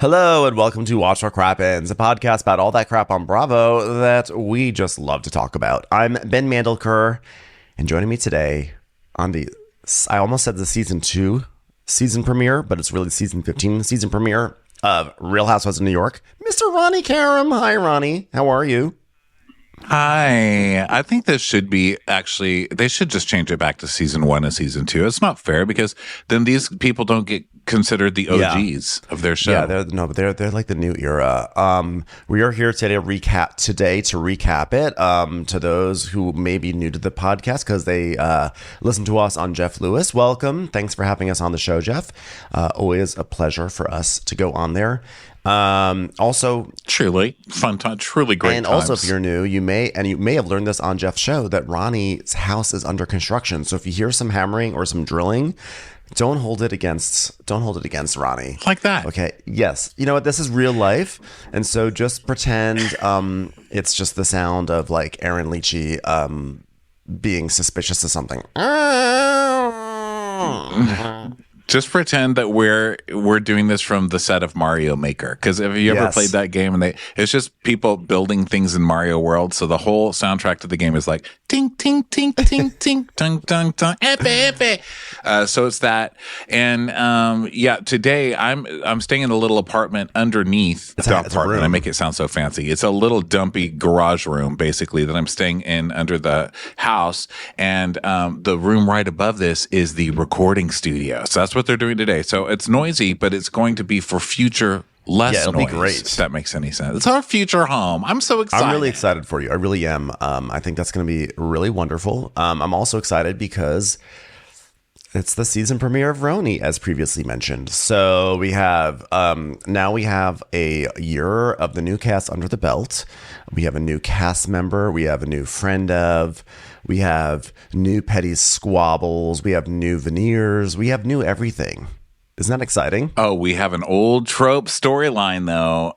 Hello and welcome to Watch Our Crappens, a podcast about all that crap on Bravo that we just love to talk about. I'm Ben Mandelker, and joining me today on I almost said the season 2 season premiere, but it's really season 15 season premiere of Real Housewives of New York, Mr. RHONY Karam. Hi, RHONY. How are you? Hi. I think this should be they should just change it back to season 1 and season 2. It's not fair because then these people don't get considered the OGs of their show. Yeah, they're like the new era. We are here today to recap it. To those who may be new to the podcast because they listen to us on Jeff Lewis. Welcome. Thanks for having us on the show, Jeff. Always a pleasure for us to go on there. Also, truly fun time, truly great and times. Also, if you're new, you may have learned this on Jeff's show that RHONY's house is under construction. So if you hear some hammering or some drilling, don't hold it against RHONY like that. Okay. Yes. You know what? This is real life, and so just pretend it's just the sound of like Erin Leachy being suspicious of something. Just pretend that we're doing this from the set of Mario Maker. Because have you ever played that game and it's just people building things in Mario World. So the whole soundtrack to the game is like ting ting ting ting ting tung tung tung epe epe. So it's that. And today I'm staying in a little apartment underneath the apartment. I make it sound so fancy. It's a little dumpy garage room basically that I'm staying in under the house. And the room right above this is the recording studio. So that's what they're doing today. So it's noisy, but it's going to be for future less it'll noise. Be great. If that makes any sense. It's our future home. I'm so excited. I'm really excited for you. I really am. I think that's going to be really wonderful. I'm also excited because it's the season premiere of RHONY, as previously mentioned. So we have now we have a year of the new cast under the belt. We have a new cast member. We have a new friend of. We have new petty squabbles. We have new veneers. We have new everything. Isn't that exciting? Oh, we have an old trope storyline, though,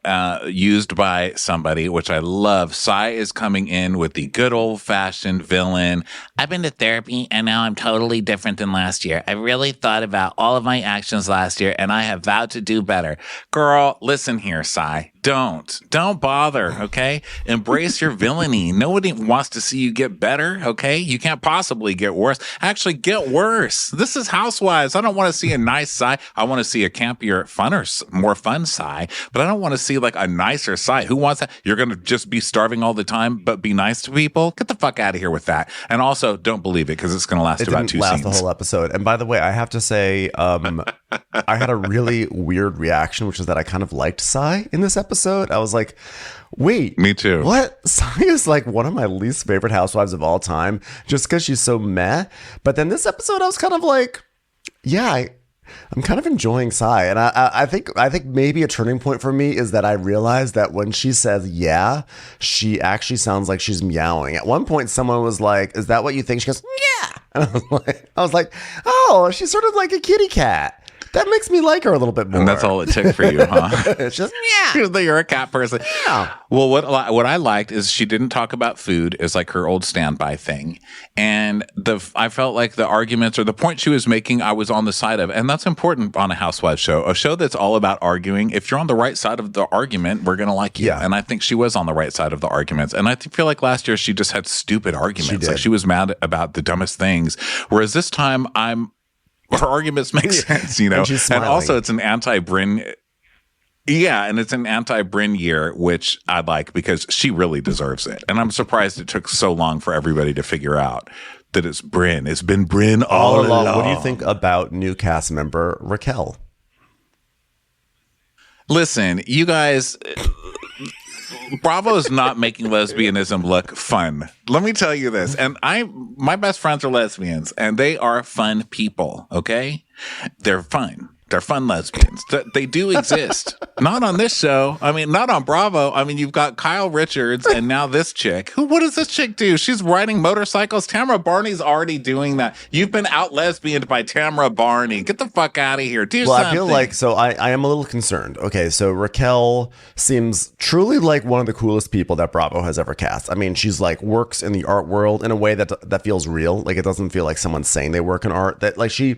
used by somebody, which I love. Sai is coming in with the good old-fashioned villain. I've been to therapy, and now I'm totally different than last year. I really thought about all of my actions last year, and I have vowed to do better. Girl, listen here, Sai. Don't bother, okay? Embrace your villainy. Nobody wants to see you get better, okay? You can't possibly get worse. Actually, get worse. This is Housewives. I don't want to see a nice Sai. I want to see a campier, funner, more fun Sai, but I don't want to see like a nicer Sai. Who wants that? You're going to just be starving all the time, but be nice to people? Get the fuck out of here with that. And also, don't believe it because it's going to last about 2 scenes. It didn't last the whole episode. And by the way, I have to say, I had a really weird reaction, which is that I kind of liked Sai in this episode. I was like, wait, me too. What? Sai is like one of my least favorite housewives of all time just because she's so meh. But then this episode, I was kind of like, yeah, I'm kind of enjoying Sai. And I think maybe a turning point for me is that I realized that when she says yeah, she actually sounds like she's meowing. At one point, someone was like, is that what you think? She goes, yeah. And I was like, oh, she's sort of like a kitty cat. That makes me like her a little bit more. And that's all it took for you, huh? It's just, yeah. You're a cat person. Yeah. Well, what I liked is she didn't talk about food. It's like her old standby thing. And I felt like the arguments or the point she was making, I was on the side of. And that's important on a Housewives show. A show that's all about arguing. If you're on the right side of the argument, we're going to like you. Yeah. And I think she was on the right side of the arguments. And I feel like last year she just had stupid arguments. She did. Like she was mad about the dumbest things. Whereas this time her arguments make sense, you know. And also it's an anti-Brynn. Yeah, and it's an anti-Brynn year, which I like because she really deserves it. And I'm surprised it took so long for everybody to figure out that it's Brynn. It's been Brynn all along. What do you think about new cast member Racquel? Listen, you guys, Bravo's not making lesbianism look fun. Let me tell you this. And my best friends are lesbians and they are fun people. Okay. They're fun. They're fun lesbians. They do exist. Not on this show. I mean, not on Bravo. I mean, you've got Kyle Richards and now this chick. What does this chick do? She's riding motorcycles. Tamara Barney's already doing that. You've been out lesbianed by Tamara Barney. Get the fuck out of here. Do something. I feel like, so I am a little concerned. Okay, so Racquel seems truly like one of the coolest people that Bravo has ever cast. I mean, she's like works in the art world in a way that feels real. Like it doesn't feel like someone's saying they work in art. That like she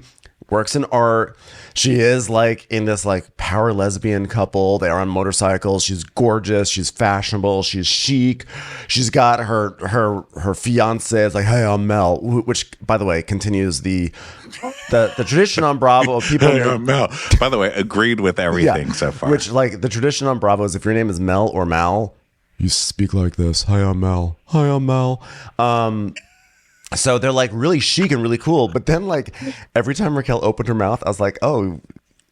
works in art. She is like in this like power lesbian couple. They are on motorcycles. She's gorgeous. She's fashionable. She's chic. She's got her fiance. It's like, hey, I'm Mel, which by the way continues the tradition on Bravo of people. Hey, I'm Mel. By the way, agreed with everything so far. Which like the tradition on Bravo is if your name is Mel or Mal, you speak like this. Hi, I'm Mel. Hi, I'm Mel. So they're like really chic and really cool. But then like every time Racquel opened her mouth, I was like, oh,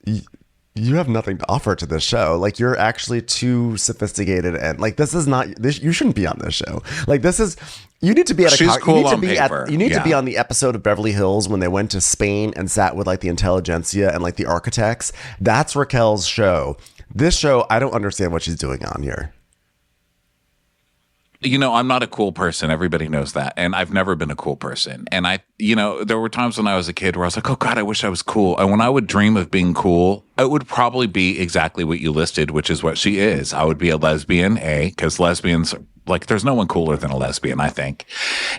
you have nothing to offer to this show. Like you're actually too sophisticated. And like, this is not this. You shouldn't be on this show. Like this is, you need to be at a, She's cool on paper. You need to be on the episode of Beverly Hills when they went to Spain and sat with like the intelligentsia and like the architects. That's Racquel's show. This show, I don't understand what she's doing on here. You know, I'm not a cool person. Everybody knows that. And I've never been a cool person. And there were times when I was a kid where I was like, oh God, I wish I was cool. And when I would dream of being cool, it would probably be exactly what you listed, which is what she is. I would be a lesbian, because lesbians, like, there's no one cooler than a lesbian, I think.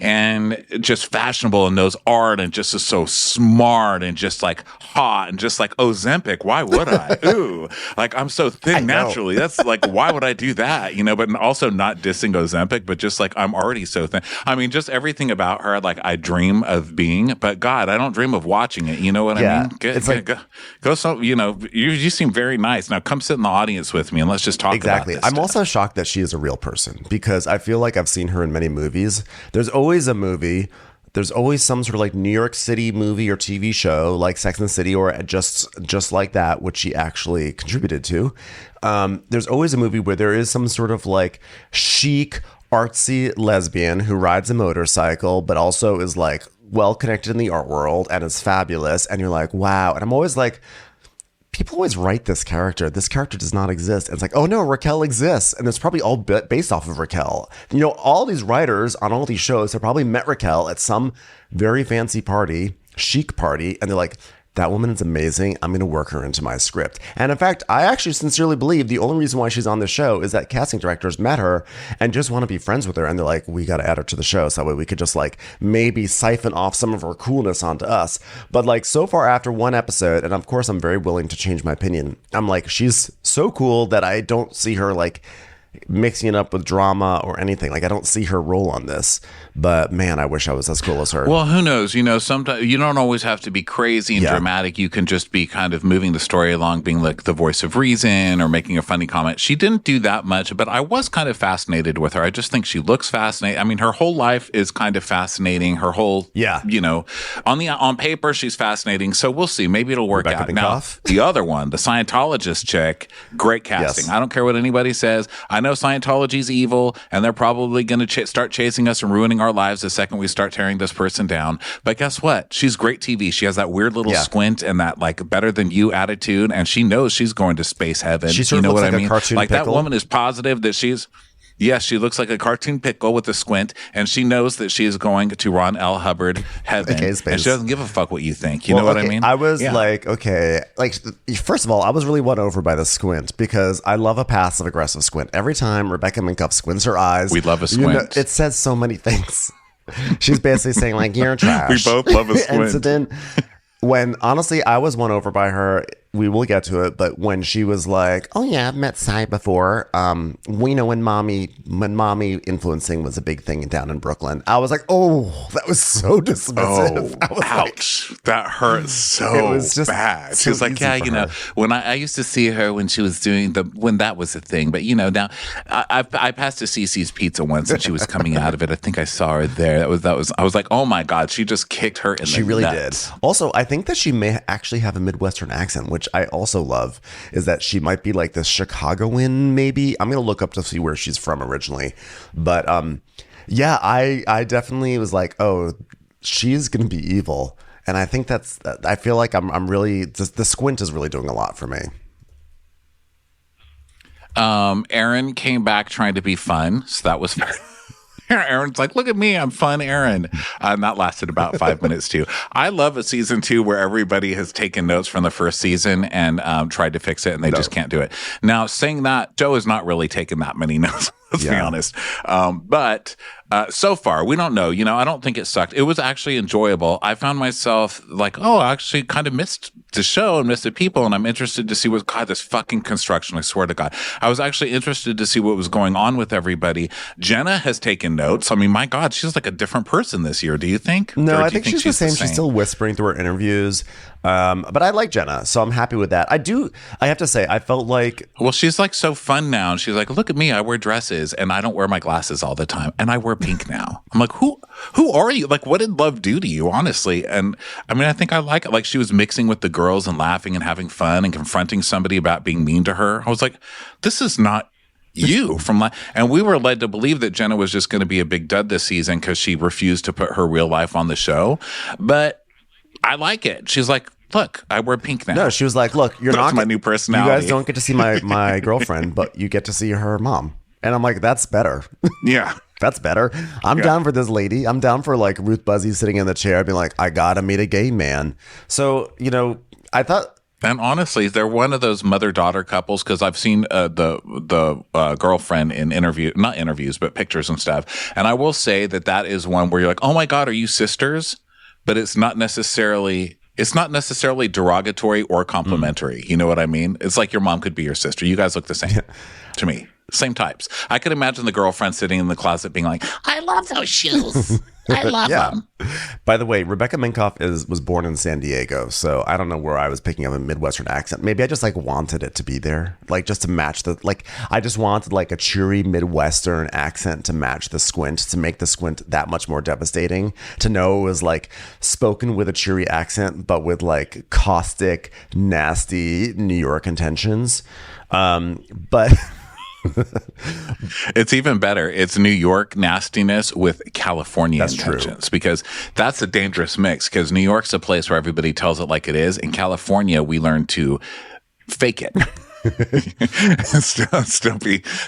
And just fashionable and knows art and just is so smart and just like hot and just like Ozempic. Why would I? Ooh, like I'm so thin naturally. That's like, why would I do that? You know, but also not dissing Ozempic, but just like I'm already so thin. I mean, just everything about her, like I dream of being, but God, I don't dream of watching it. You know what I mean? Go so, you know, you seem very nice. Now come sit in the audience with me and let's just talk about this. I'm also shocked that she is a real person because I feel like I've seen her in many movies. There's always a movie. There's always some sort of like New York City movie or TV show like Sex and the City or just like that, which she actually contributed to. There's always a movie where there is some sort of like chic, artsy lesbian who rides a motorcycle, but also is like well connected in the art world and is fabulous. And you're like, wow. And I'm always like, people always write this character. This character does not exist. And it's like, oh no, Racquel exists. And it's probably all based off of Racquel. You know, all these writers on all these shows have probably met Racquel at some very fancy party, chic party. And they're like, that woman is amazing. I'm going to work her into my script. And in fact, I actually sincerely believe the only reason why she's on the show is that casting directors met her and just want to be friends with her. And they're like, we got to add her to the show. So that way we could just like maybe siphon off some of her coolness onto us. But like so far after one episode, and of course I'm very willing to change my opinion. I'm like, she's so cool that I don't see her like mixing it up with drama or anything. Like I don't see her role on this, but man, I wish I was as cool as her. Well, who knows? You know, sometimes you don't always have to be crazy and dramatic. You can just be kind of moving the story along, being like the voice of reason or making a funny comment. She didn't do that much, but I was kind of fascinated with her. I just think she looks fascinating. I mean, her whole life is kind of fascinating. Her whole, you know, on paper, she's fascinating. So we'll see. Maybe it'll work out. Now, the other one, the Scientologist chick, great casting. Yes. I don't care what anybody says. I know Scientology's evil, and they're probably going to start chasing us and ruining our lives the second we start tearing this person down. But guess what? She's great TV. She has that weird little squint and that like better than you attitude, and she knows she's going to space heaven. She sort of looks like a cartoon like pickle. That woman is positive that she's. Yes, she looks like a cartoon pickle with a squint, and she knows that she is going to Ron L. Hubbard heaven, and she doesn't give a fuck what you think. You know what I mean? I was like, okay, like first of all, I was really won over by the squint because I love a passive aggressive squint. Every time Rebecca Minkoff squints her eyes, we love a squint. You know, it says so many things. She's basically saying like, you're trash. We both love a squint. And so then, when honestly I was won over by her, we will get to it, but when she was like, oh yeah, I've met Sai before, we know when mommy influencing was a big thing down in Brooklyn, I was like, oh, that was so dismissive. Ouch. That hurts so bad. She was like, yeah, you know, when I used to see her when she was doing when that was a thing, but you know, now I passed a CC's Pizza once and she was coming out of it. I think I saw her there. That was I was like, oh my God, she just kicked her in the nuts. She really did. Also, I think that she may actually have a Midwestern accent, which I also love, is that she might be like this Chicagoan, maybe. I'm going to look up to see where she's from originally. But yeah, I definitely was like, oh, she's going to be evil. And I think I feel like I'm really, the squint is really doing a lot for me. Erin came back trying to be fun. So that was fair. Erin's like, look at me, I'm fun, Erin. That lasted about 5 minutes too. I love a season 2 where everybody has taken notes from the first season and tried to fix it, and they just can't do it. Now, saying that, Joe has not really taken that many notes. Let's be honest. But So far, we don't know. I don't think it sucked. It was actually enjoyable. I found myself like, oh, I actually kind of missed the show and missed the people, and I'm interested to see what, God, this fucking construction, I swear to God. I was actually interested to see what was going on with everybody. Jenna has taken notes. I mean, my God, she's like a different person this year, do you think? No, I think she's the same. She's still whispering through her interviews. But I like Jenna, so I'm happy with that. I have to say, I felt like... Well, she's like so fun now, and she's like, look at me, I wear dresses, and I don't wear my glasses all the time, and I wear pink now. I'm like, who are you? Like, what did love do to you, honestly? And I mean, I think I like it. Like, she was mixing with the girls and laughing and having fun and confronting somebody about being mean to her. I was like, this is not you and we were led to believe that Jenna was just going to be a big dud this season because she refused to put her real life on the show. But I like it. She's like, look, I wear pink now. No, she was like, look, That's my new personality. You guys don't get to see my girlfriend, but you get to see her mom. And I'm like, that's better. Yeah. That's better. I'm down for this lady. I'm down for like Ruth Buzzy sitting in the chair being like, I gotta meet a gay man. So, I thought... And honestly, they're one of those mother-daughter couples because I've seen the girlfriend in not interviews, but pictures and stuff. And I will say that is one where you're like, oh my God, are you sisters? But it's not necessarily derogatory or complimentary. You know what I mean? It's like your mom could be your sister. You guys look the same to me. Same types. I could imagine the girlfriend sitting in the closet being like, I love those shoes. I love them. By the way, Rebecca Minkoff was born in San Diego, so I don't know where I was picking up a Midwestern accent. Maybe I just like wanted it to be there, like just to match I just wanted like a cheery Midwestern accent to match the squint, to make the squint that much more devastating. To know it was like spoken with a cheery accent, but with like caustic, nasty New York intentions. But it's even better. It's New York nastiness with California intentions, because that's a dangerous mix, because New York's a place where everybody tells it like it is. In California, we learn to fake it.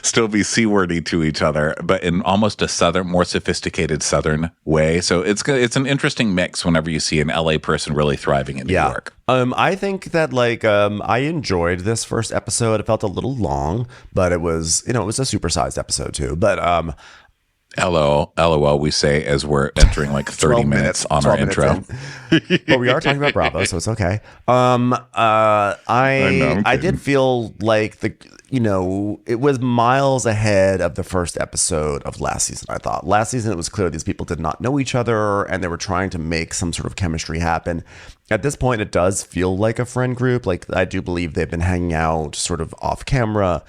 still be C-wordy to each other, but in almost a more sophisticated Southern way. So it's an interesting mix whenever you see an LA person really thriving in New York. I think that I enjoyed this first episode. It felt a little long, but it was a supersized episode too. But LOL, we say as we're entering like 30 minutes on our intro. But we are talking about Bravo, so it's okay. I did feel like it was miles ahead of the first episode of last season. I thought last season it was clear these people did not know each other and they were trying to make some sort of chemistry happen. At this point, it does feel like a friend group. Like, I do believe they've been hanging out sort of off camera.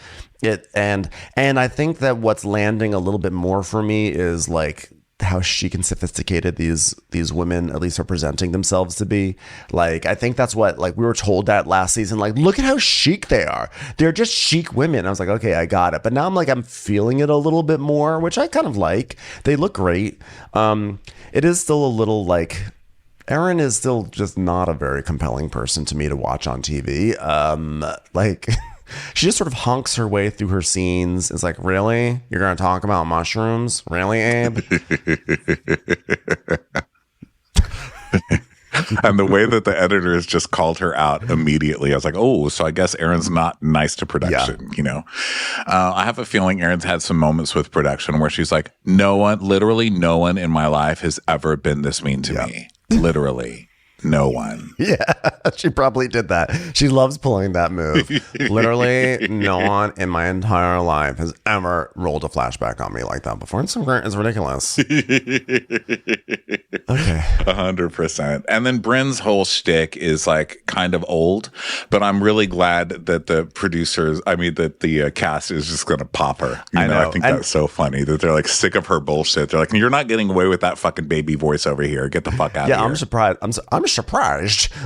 And I think that what's landing a little bit more for me is like how chic and sophisticated these women at least are presenting themselves to be. Like, I think that's what, like, we were told that last season, like, look at how chic they are. They're just chic women. I was like, okay, I got it. But now I'm feeling it a little bit more, which I kind of like. They look great. It is still a little like, Erin is still just not a very compelling person to me to watch on TV. She just sort of honks her way through her scenes. It's like, really? You're going to talk about mushrooms? Really, Abe? And the way that the editors just called her out immediately, I was like, oh, so I guess Erin's not nice to production, I have a feeling Erin's had some moments with production where she's like, literally no one in my life has ever been this mean to me. Literally. No one. Yeah, she probably did that. She loves pulling that move. Literally, no one in my entire life has ever rolled a flashback on me like that before. It's ridiculous. Okay. 100%. And then Brynn's whole shtick is like kind of old, but I'm really glad that the producers, that the cast is just going to pop her. I know. I think that's so funny that they're like sick of her bullshit. They're like, you're not getting away with that fucking baby voice over here. Get the fuck out of here. Yeah, I'm surprised.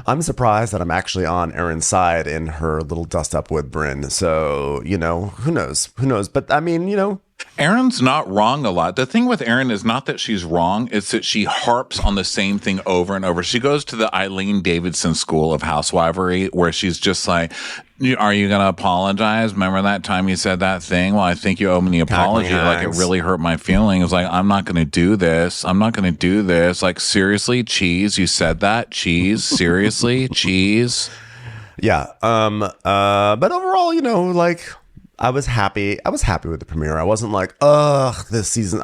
I'm surprised that I'm actually on Erin's side in her little dust up with Brynn. So, who knows? But Erin's not wrong a lot. The thing with Erin is not that she's wrong. It's that she harps on the same thing over and over. She goes to the Eileen Davidson school of housewifery where she's just like, are you going to apologize? Remember that time you said that thing? Well, I think you owe me an apology. Like, it really hurt my feelings. Like, I'm not going to do this. Like, seriously, cheese? You said that? Cheese? Seriously? Cheese? Yeah. But overall, I was happy. I was happy with the premiere. I wasn't like, ugh, this season's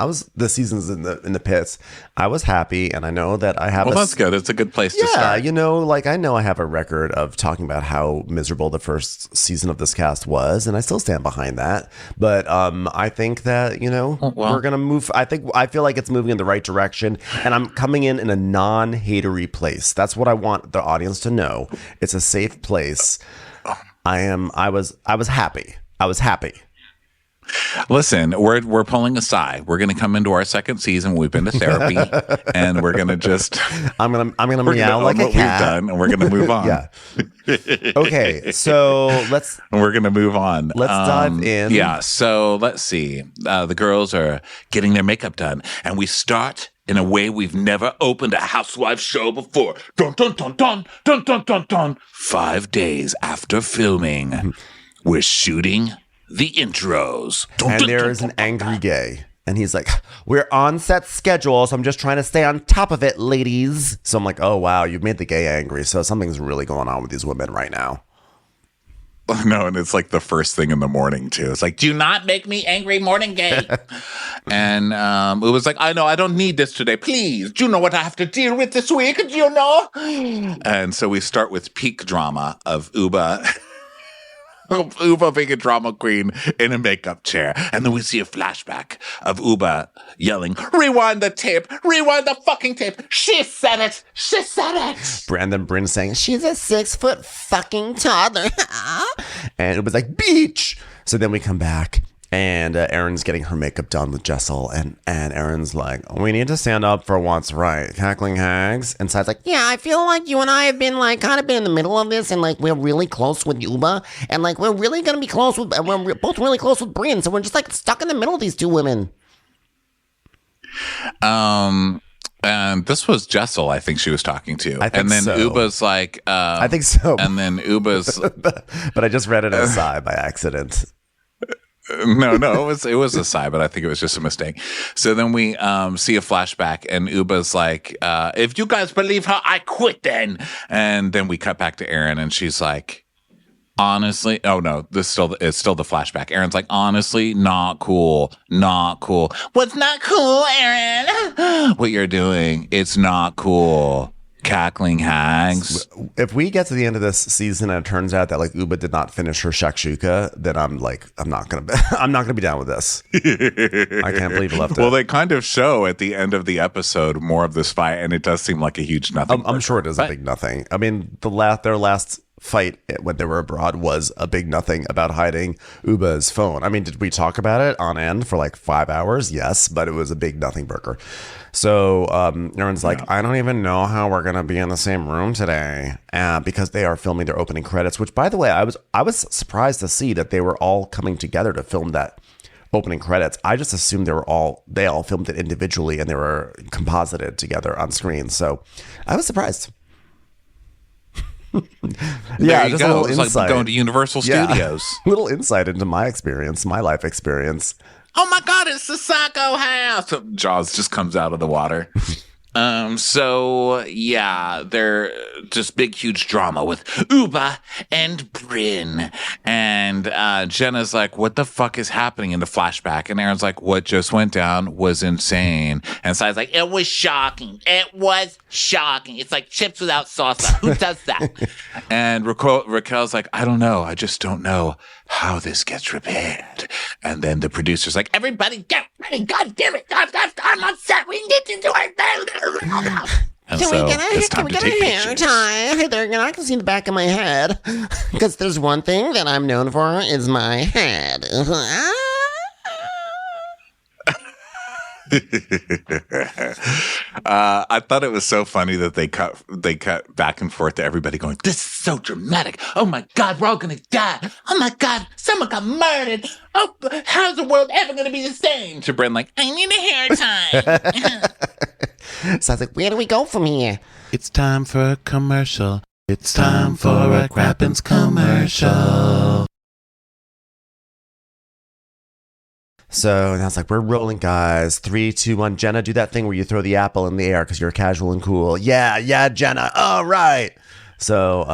in the pits. I was happy, and I know that I have. Well, that's good. It's a good place to start. You know, like I know I have a record of talking about how miserable the first season of this cast was, and I still stand behind that. But I think that we're gonna move. I feel like it's moving in the right direction, and I'm coming in a non-hatery place. That's what I want the audience to know. It's a safe place. I was happy. I was happy. Listen, we're pulling a sigh. We're going to come into our second season. We've been to therapy, and we're going to just. I'm gonna meow like a cat. We've done, and we're going to move on. Yeah. Okay, so we're going to move on. Let's dive in. Yeah. So let's see. The girls are getting their makeup done, and we start in a way we've never opened a housewife show before. Dun dun dun dun dun dun dun dun. 5 days after filming. We're shooting the intros. And there is an angry gay. And he's like, we're on set schedule, so I'm just trying to stay on top of it, ladies. So I'm like, oh, wow, you've made the gay angry. So something's really going on with these women right now. No, and it's like the first thing in the morning, too. It's like, do not make me angry, morning gay. And it was like, I know, I don't need this today. Please, do you know what I have to deal with this week? Do you know? And so we start with peak drama of Uba. Uba being a drama queen in a makeup chair. And then we see a flashback of Uba yelling, rewind the tape, rewind the fucking tape. She said it. She said it. Brynn saying, she's a 6-foot fucking toddler. And it was like, beach. So then we come back. And Erin's getting her makeup done with Jessel, and Erin's like, we need to stand up for what's right. Cackling hags. And Sai's like, yeah, I feel like you and I have been like kind of been in the middle of this, and like we're really close with Uba, and like we're really gonna be close with, we're both really close with Brynn, so we're just like stuck in the middle of these two women. And this was Jessel, I think she was talking to. And then so. Uba's like, I think so. And then Uba's, but I just read it as Sai by accident. No, it was a sigh, but I think it was just a mistake. So then we see a flashback, and Uba's like, if you guys believe her, I quit then. And then we cut back to Erin, and she's like, honestly, oh no, it's still the flashback. Erin's like, honestly, not cool. What's not cool, Erin? What you're doing, it's not cool. Cackling hags. If we get to the end of this season and it turns out that like Uba did not finish her shakshuka, then I'm not gonna be down with this. I can't believe it left it. Well, they kind of show at the end of the episode more of this fight, and it does seem like a huge nothing. I'm sure it is a big nothing. I mean, their last fight when they were abroad was a big nothing about hiding Uba's phone. I mean, did we talk about it on end for like 5 hours? Yes, but it was a big nothing burger. So Erin's like, I don't even know how we're gonna be in the same room today, because they are filming their opening credits. Which, by the way, I was surprised to see that they were all coming together to film that opening credits. I just assumed they all filmed it individually and they were composited together on screen. So I was surprised. Yeah, just go. It's like going to Universal Studios. Little insight into my experience, my life experience. Oh my God, it's the Psycho House. Jaws just comes out of the water. So yeah, they're just big, huge drama with Uba and Brynn. And Jenna's like, what the fuck is happening in the flashback? And Erin's like, what just went down was insane. And Sai's like, it was shocking. It was shocking. It's like chips without sauce. Who does that? And Racquel's like, I don't know. I just don't know how this gets repaired. And then the producer's like, everybody get ready. God damn it. I'm on set. We need to do it. And can we get a hair tie? Hey there, I can see the back of my head. Because there's one thing that I'm known for is my head. I thought it was so funny that they cut back and forth to everybody going, this is so dramatic. Oh my God, we're all gonna die. Oh my God, someone got murdered. Oh, how's the world ever gonna be the same? To Brynn, like, I need a hair tie. So I was like, where do we go from here? It's time for a commercial. It's time for a Crappens commercial. So now it's like, we're rolling, guys. 3, 2, 1. Jenna, do that thing where you throw the apple in the air because you're casual and cool. Yeah, Jenna. All right. So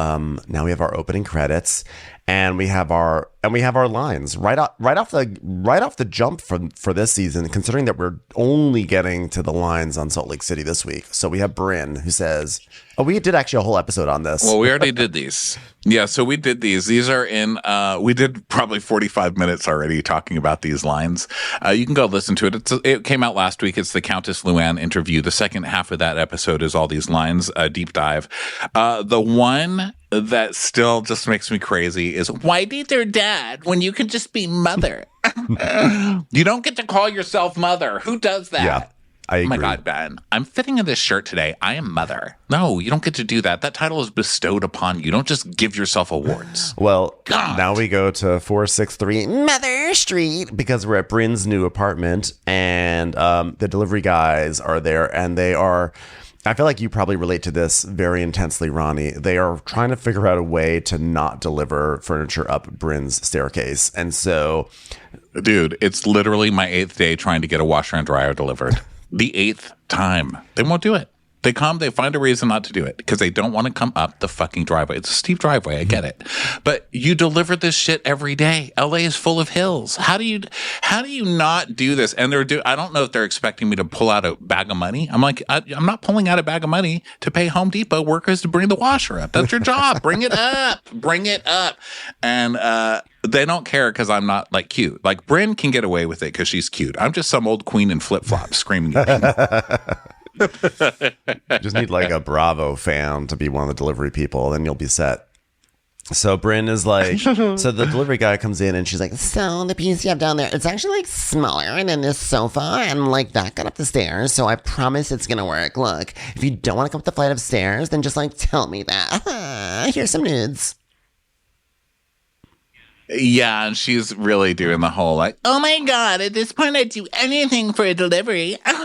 now we have our opening credits. and we have our lines right off the jump for this season, considering that we're only getting to the lines on Salt Lake City this week. So we have Brynn, who says, oh, we did actually a whole episode on this. Well, we already did these. Yeah, so we did these. These are in, we did probably 45 minutes already talking about these lines. You can go listen to it. It came out last week. It's the Countess Luann interview. The second half of that episode is all these lines, a deep dive. The one that still just makes me crazy is, why date their dad when you can just be mother? You don't get to call yourself mother. Who does that? Yeah. I agree. Oh my God, Ben, I'm fitting in this shirt today. I am mother. No, you don't get to do that. That title is bestowed upon you. You don't just give yourself awards. Well, now we go to 463 Mother Street because we're at Brynn's new apartment, and the delivery guys are there, and they are, I feel like you probably relate to this very intensely, Ronnie. They are trying to figure out a way to not deliver furniture up Brynn's staircase. And so, dude, it's literally my 8th day trying to get a washer and dryer delivered. The 8th time. They won't do it. They come, they find a reason not to do it because they don't want to come up the fucking driveway. It's a steep driveway. I get it. But you deliver this shit every day. LA is full of hills. How do you not do this? And I don't know if they're expecting me to pull out a bag of money. I'm like, I'm not pulling out a bag of money to pay Home Depot workers to bring the washer up. That's your job. Bring it up. Bring it up. And, they don't care because I'm not like cute. Like Brynn can get away with it because she's cute. I'm just some old queen in flip-flops screaming at me. You just need like a Bravo fan to be one of the delivery people, then you'll be set. So Brynn is like, so the delivery guy comes in and she's like, so the piece you have down there, it's actually like smaller than this sofa and like that got up the stairs. So I promise it's going to work. Look, if you don't want to come up the flight of stairs, then just like tell me that. Here's some nudes. Yeah, and she's really doing the whole like, oh my God, at this point I'd do anything for a delivery. Come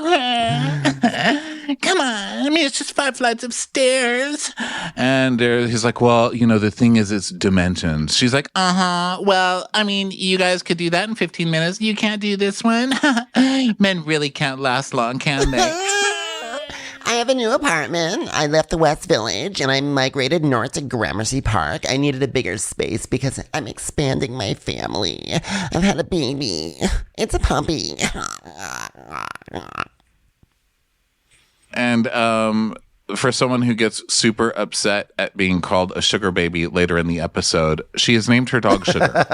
on, I mean, it's just 5 flights of stairs. And he's like, well, you know, the thing is it's dimensions. She's like, well, I mean, you guys could do that in 15 minutes. You can't do this one. Men really can't last long, can they? I have a new apartment. I left the West Village and I migrated north to Gramercy Park. I needed a bigger space because I'm expanding my family. I've had a baby. It's a puppy. And for someone who gets super upset at being called a sugar baby later in the episode, she has named her dog Sugar.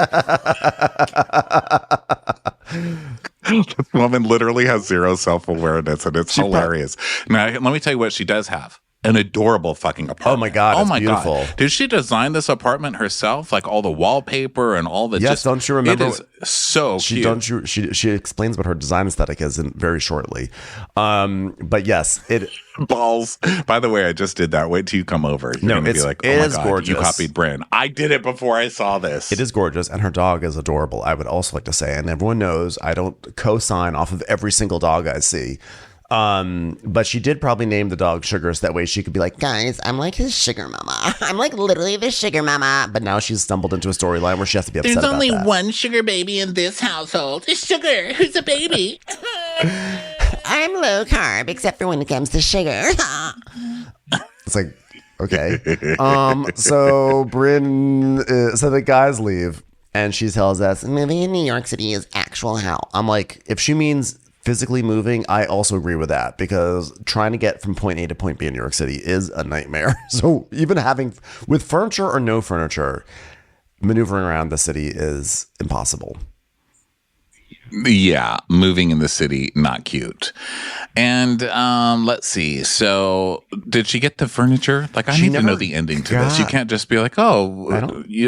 This woman literally has zero self-awareness, and it's hilarious. Now, let me tell you what she does have. An adorable fucking apartment. Oh my God, it's beautiful. God. Did she design this apartment herself? Like all the wallpaper and all the Yes, don't you remember? It is so cute. She explains what her design aesthetic is very shortly. But yes, it balls. By the way, I just did that. Wait till you come over. You're gonna be like, oh my God, gorgeous. You copied Brynn. I did it before I saw this. It is gorgeous, and her dog is adorable. I would also like to say, and everyone knows I don't co-sign off of every single dog I see. But she did probably name the dog Sugar so that way she could be like, guys, I'm like his sugar mama. I'm like literally the sugar mama. But now she's stumbled into a storyline where she has to be upset about that. There's only one sugar baby in this household. It's Sugar, who's a baby. I'm low carb, except for when it comes to sugar. It's like, okay. So Brynn, so the guys leave and she tells us moving in New York City is actual hell. I'm like, if she means physically moving, I also agree with that because trying to get from point A to point B in New York City is a nightmare. So even having, with furniture or no furniture, maneuvering around the city is impossible. Yeah, moving in the city, not cute. And let's see. So, did she get the furniture? Like, I need to know the ending to this. You can't just be like, "Oh,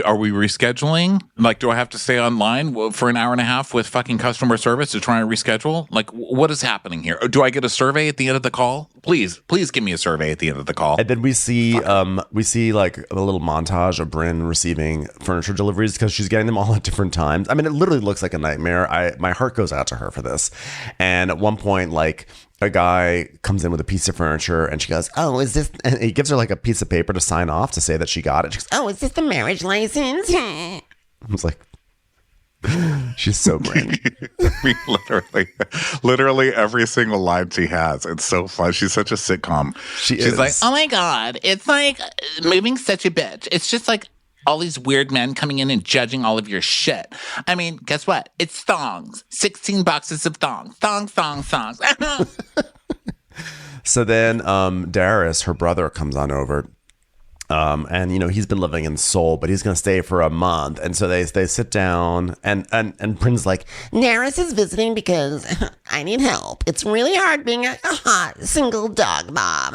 are we rescheduling? Like, do I have to stay online for an hour and a half with fucking customer service to try and reschedule? Like, what is happening here? Or do I get a survey at the end of the call? Please give me a survey at the end of the call." And then we see like a little montage of Brynn receiving furniture deliveries because she's getting them all at different times. I mean, it literally looks like a nightmare. My heart goes out to her for this. And at one point, like, a guy comes in with a piece of furniture and she goes, oh, is this, and he gives her like a piece of paper to sign off to say that she got it. She goes, oh, is this the marriage license? I was like, she's so Brynn. I mean, literally every single line she has. It's so fun. She's such a sitcom. She's like, oh my God, it's like moving such a bitch. It's just like, All these weird men coming in and judging all of your shit. I mean, guess what? It's thongs. 16 boxes of thongs. Thongs. So then Darius, her brother, comes on over. And, he's been living in Seoul, but he's going to stay for a month. And so they sit down and Brynn's like, Naris is visiting because I need help. It's really hard being a hot single dog mom.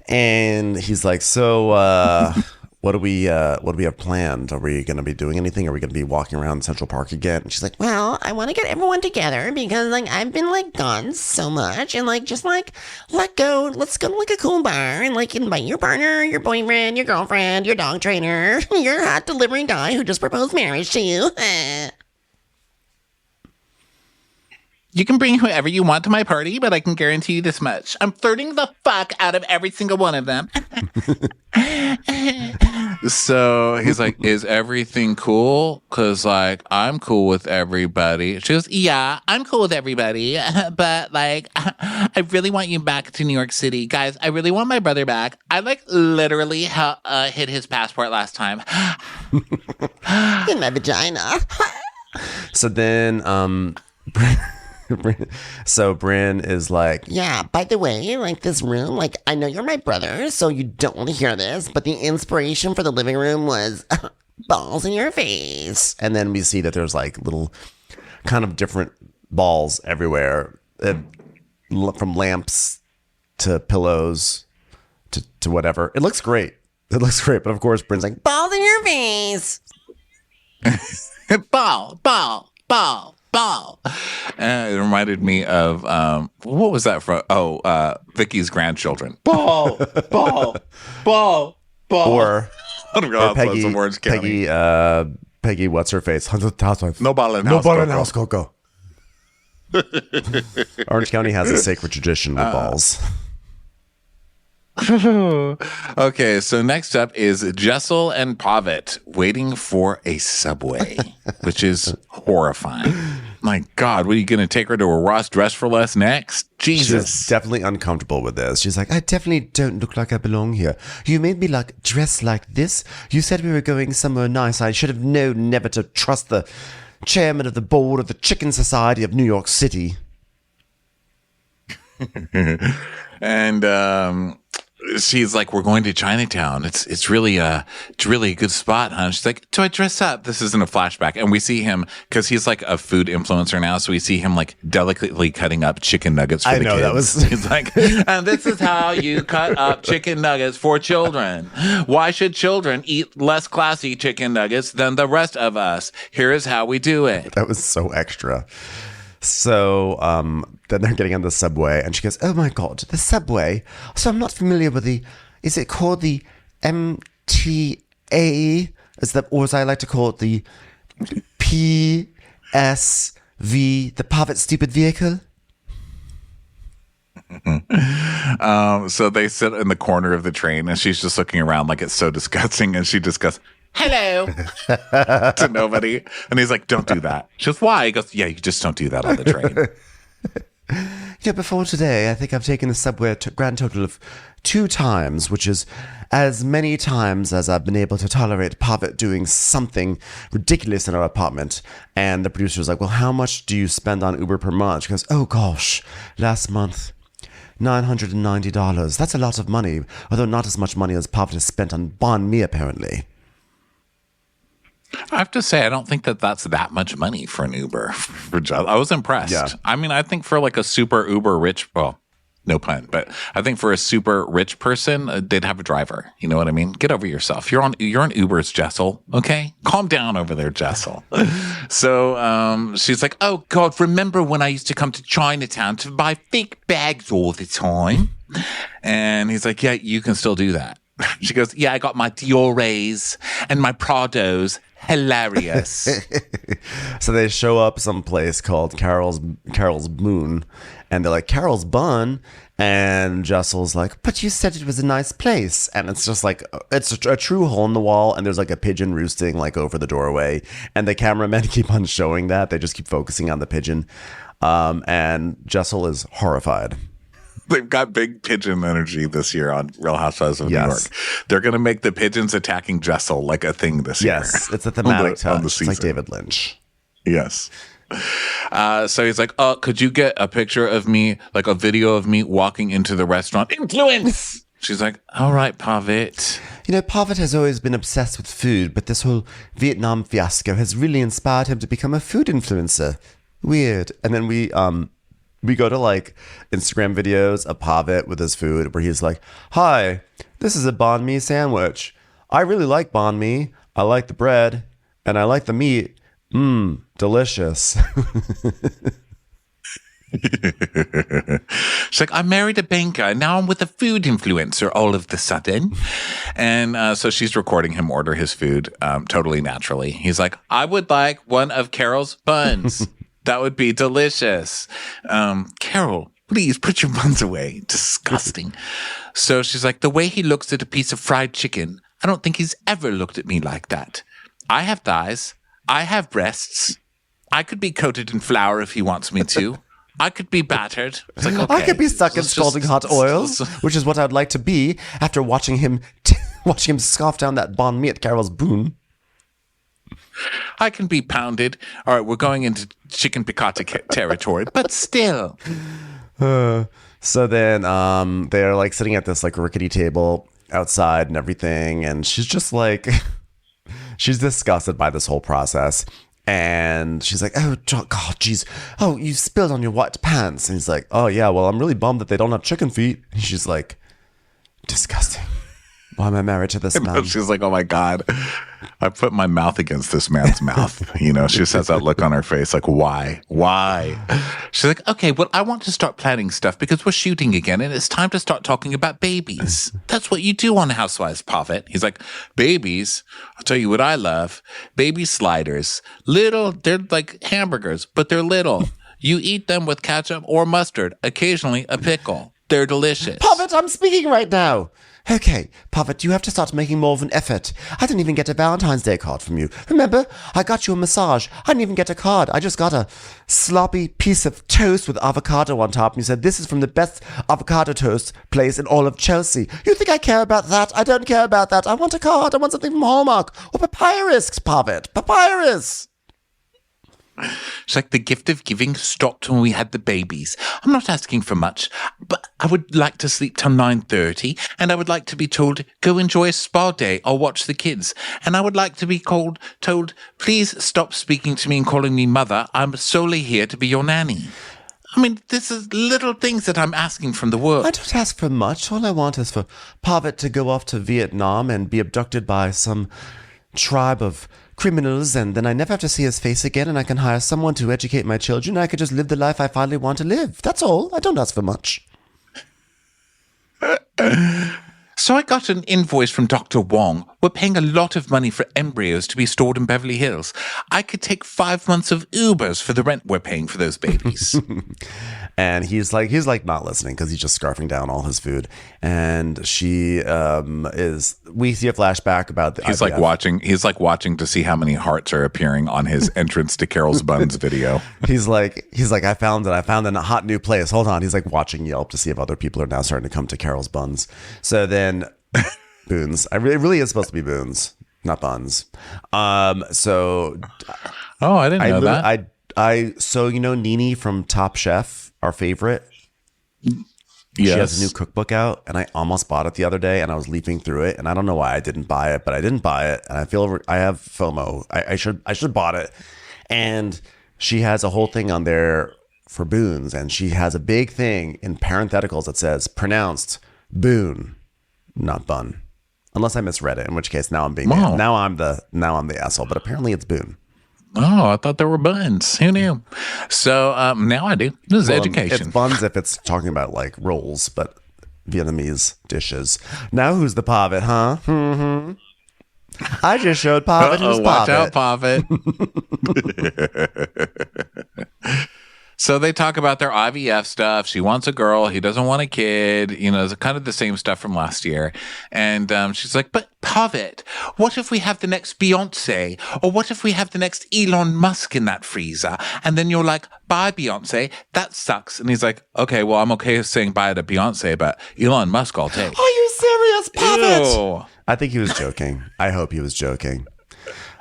And he's like, so what do we have planned? Are we going to be doing anything? Are we going to be walking around Central Park again? And she's like, Well, I want to get everyone together because I've been gone so much and let's go to a cool bar and invite your partner, your boyfriend, your girlfriend, your dog trainer, your hot delivery guy who just proposed marriage to you. You can bring whoever you want to my party, but I can guarantee you this much. I'm flirting the fuck out of every single one of them. So he's like, is everything cool? Because, I'm cool with everybody. She goes, yeah, I'm cool with everybody. But, I really want you back to New York City. Guys, I really want my brother back. I, literally hid his passport last time. In my vagina. So then, so Brynn is like, yeah, by the way, this room, I know you're my brother, so you don't want to hear this, but the inspiration for the living room was balls in your face. And then we see that there's little kind of different balls everywhere, from lamps to pillows to whatever. It looks great. But of course, Brynn's like, balls in your face. Ball. It reminded me of what was that from? Vicky's grandchildren. Ball. Or or Peggy, what's her face? No ball in house, Coco. Orange County has a sacred tradition with balls. Okay, so next up is Jessel and Pavitt waiting for a subway, which is horrifying. My God, what are you going to take her to a Ross Dress for Less next? Jesus. She's definitely uncomfortable with this. She's like, I definitely don't look like I belong here. You made me dress like this. You said we were going somewhere nice. I should have known never to trust the chairman of the board of the Chicken Society of New York City. And she's like, we're going to Chinatown. It's really a good spot, huh? She's like, do I dress up? This isn't a flashback. And we see him, because he's a food influencer now. So we see him delicately cutting up chicken nuggets for the kids. That was... He's like, and this is how you cut up chicken nuggets for children. Why should children eat less classy chicken nuggets than the rest of us? Here is how we do it. That was so extra. So then they're getting on the subway, and she goes, oh my God, the subway. So I'm not familiar with is it called the MTA? Or as I like to call it, the PSV, the Pavitt Stupid Vehicle? So they sit in the corner of the train, and she's just looking around like it's so disgusting, and she just goes, hello, to nobody. And he's like, don't do that. She goes, why? He goes, yeah, you just don't do that on the train. Before today, I think I've taken the subway a grand total of 2 times, which is as many times as I've been able to tolerate Pavitt doing something ridiculous in our apartment. And the producer's like, well, how much do you spend on Uber per month? She goes, oh gosh, last month, $990. That's a lot of money, although not as much money as Pavitt has spent on Bon Me, apparently. I have to say, I don't think that's that much money for an Uber. I was impressed. Yeah. I mean, I think for a super Uber rich, well, no pun, but I think for a super rich person, they'd have a driver. You know what I mean? Get over yourself. You're on Uber's, Jessel. Okay, calm down over there, Jessel. So she's like, oh God, remember when I used to come to Chinatown to buy fake bags all the time? And he's like, yeah, you can still do that. She goes, yeah, I got my Dior's and my Prados. Hilarious. So they show up someplace called Carol's Moon, and they're like, Carol's Bun, and Jessel's like, but you said it was a nice place. And it's just it's a true hole in the wall, and there's a pigeon roosting over the doorway, and the cameramen keep on showing that. They just keep focusing on the pigeon, and Jessel is horrified. They've got big pigeon energy this year on Real Housewives of New Yes. York. They're going to make the pigeons attacking Jessel like a thing this year. Yes, it's a thematic touch. on the It's like season. David Lynch. Yes. So he's like, oh, could you get a picture of me, like a video of me walking into the restaurant? Influence! She's like, all right, Pavitt. You know, Pavitt has always been obsessed with food, but this whole Vietnam fiasco has really inspired him to become a food influencer. Weird. And then we go to like Instagram videos of Pavitt with his food where he's like, hi, this is a banh mi sandwich. I really like banh mi. I like the bread and I like the meat. Delicious. She's like, I married a banker and now I'm with a food influencer all of the sudden. And so she's recording him order his food totally naturally. He's like, I would like one of Carol's buns. That would be delicious. Carol, please put your buns away. Disgusting. So she's like, the way he looks at a piece of fried chicken, I don't think he's ever looked at me like that. I have thighs. I have breasts. I could be coated in flour if he wants me to. I could be battered. It's like, okay, I could be stuck in scalding hot oils, which is what I'd like to be after watching him scoff down that banh mi at Carol's Boone. I can be pounded. All right, we're going into chicken piccata territory, but still. So then they're like sitting at this like rickety table outside and everything, and she's just like she's disgusted by this whole process. And she's like, oh, God, jeez. Oh, you spilled on your white pants. And he's like, oh, yeah, well, I'm really bummed that they don't have chicken feet. And she's like, disgusting. Why am I married to this man? She's like, oh, my God. I put my mouth against this man's mouth. You know, she just has that look on her face like, why? Why? She's like, okay, well, I want to start planning stuff because we're shooting again and it's time to start talking about babies. That's what you do on Housewives, Pavitt. He's like, babies? I'll tell you what I love. Baby sliders. Little, they're like hamburgers, but they're little. You eat them with ketchup or mustard, occasionally a pickle. They're delicious. Pavitt, I'm speaking right now. Okay, Pavitt, you have to start making more of an effort. I didn't even get a Valentine's Day card from you. Remember, I got you a massage. I didn't even get a card. I just got a sloppy piece of toast with avocado on top. And you said, this is from the best avocado toast place in all of Chelsea. You think I care about that? I don't care about that. I want a card. I want something from Hallmark. Or Papyrus, Pavitt. Papyrus. She's like, the gift of giving stopped when we had the babies. I'm not asking for much, but I would like to sleep till 9:30, and I would like to be told, go enjoy a spa day or watch the kids. And I would like to be told, please stop speaking to me and calling me mother. I'm solely here to be your nanny. I mean, this is little things that I'm asking from the world. I don't ask for much. All I want is for Pavitt to go off to Vietnam and be abducted by some tribe of criminals, and then I never have to see his face again, and I can hire someone to educate my children, and I could just live the life I finally want to live. That's all. I don't ask for much. So I got an invoice from Dr. Wong. We're paying a lot of money for embryos to be stored in Beverly Hills. I could take 5 months of Ubers for the rent we're paying for those babies. And he's like not listening because he's just scarfing down all his food. And she we see a flashback about the He's like watching to see how many hearts are appearing on his entrance to Carol's Buns video. He's like, I found a hot new place. Hold on. He's like watching Yelp to see if other people are now starting to come to Carol's Buns. So then Boons. It really is supposed to be Boons, not Buns. So I didn't know that. So you know Nene from Top Chef, our favorite? Yes. She has a new cookbook out, and I almost bought it the other day, and I was leafing through it, and I don't know why I didn't buy it, but I didn't buy it, and I feel I have FOMO. I should have bought it. And she has a whole thing on there for Boons, and she has a big thing in parentheticals that says pronounced Boon, not Bun. Unless I misread it, in which case now I'm the asshole, but apparently it's Boon. Oh, I thought there were buns. Who knew? So now I do. This is education. It's buns if it's talking about like rolls, but Vietnamese dishes. Now who's the Pavitt, huh? Mm-hmm. I just showed Pavitt who's watch Pavitt. out, Pavitt. So they talk about their IVF stuff. She wants a girl. He doesn't want a kid. You know, it's kind of the same stuff from last year. And she's like, but Pavitt, what if we have the next Beyonce? Or what if we have the next Elon Musk in that freezer? And then you're like, bye, Beyonce. That sucks. And he's like, okay, well, I'm okay with saying bye to Beyonce, but Elon Musk I'll take. Are you serious, Pavitt? Ew. I think he was joking. I hope he was joking.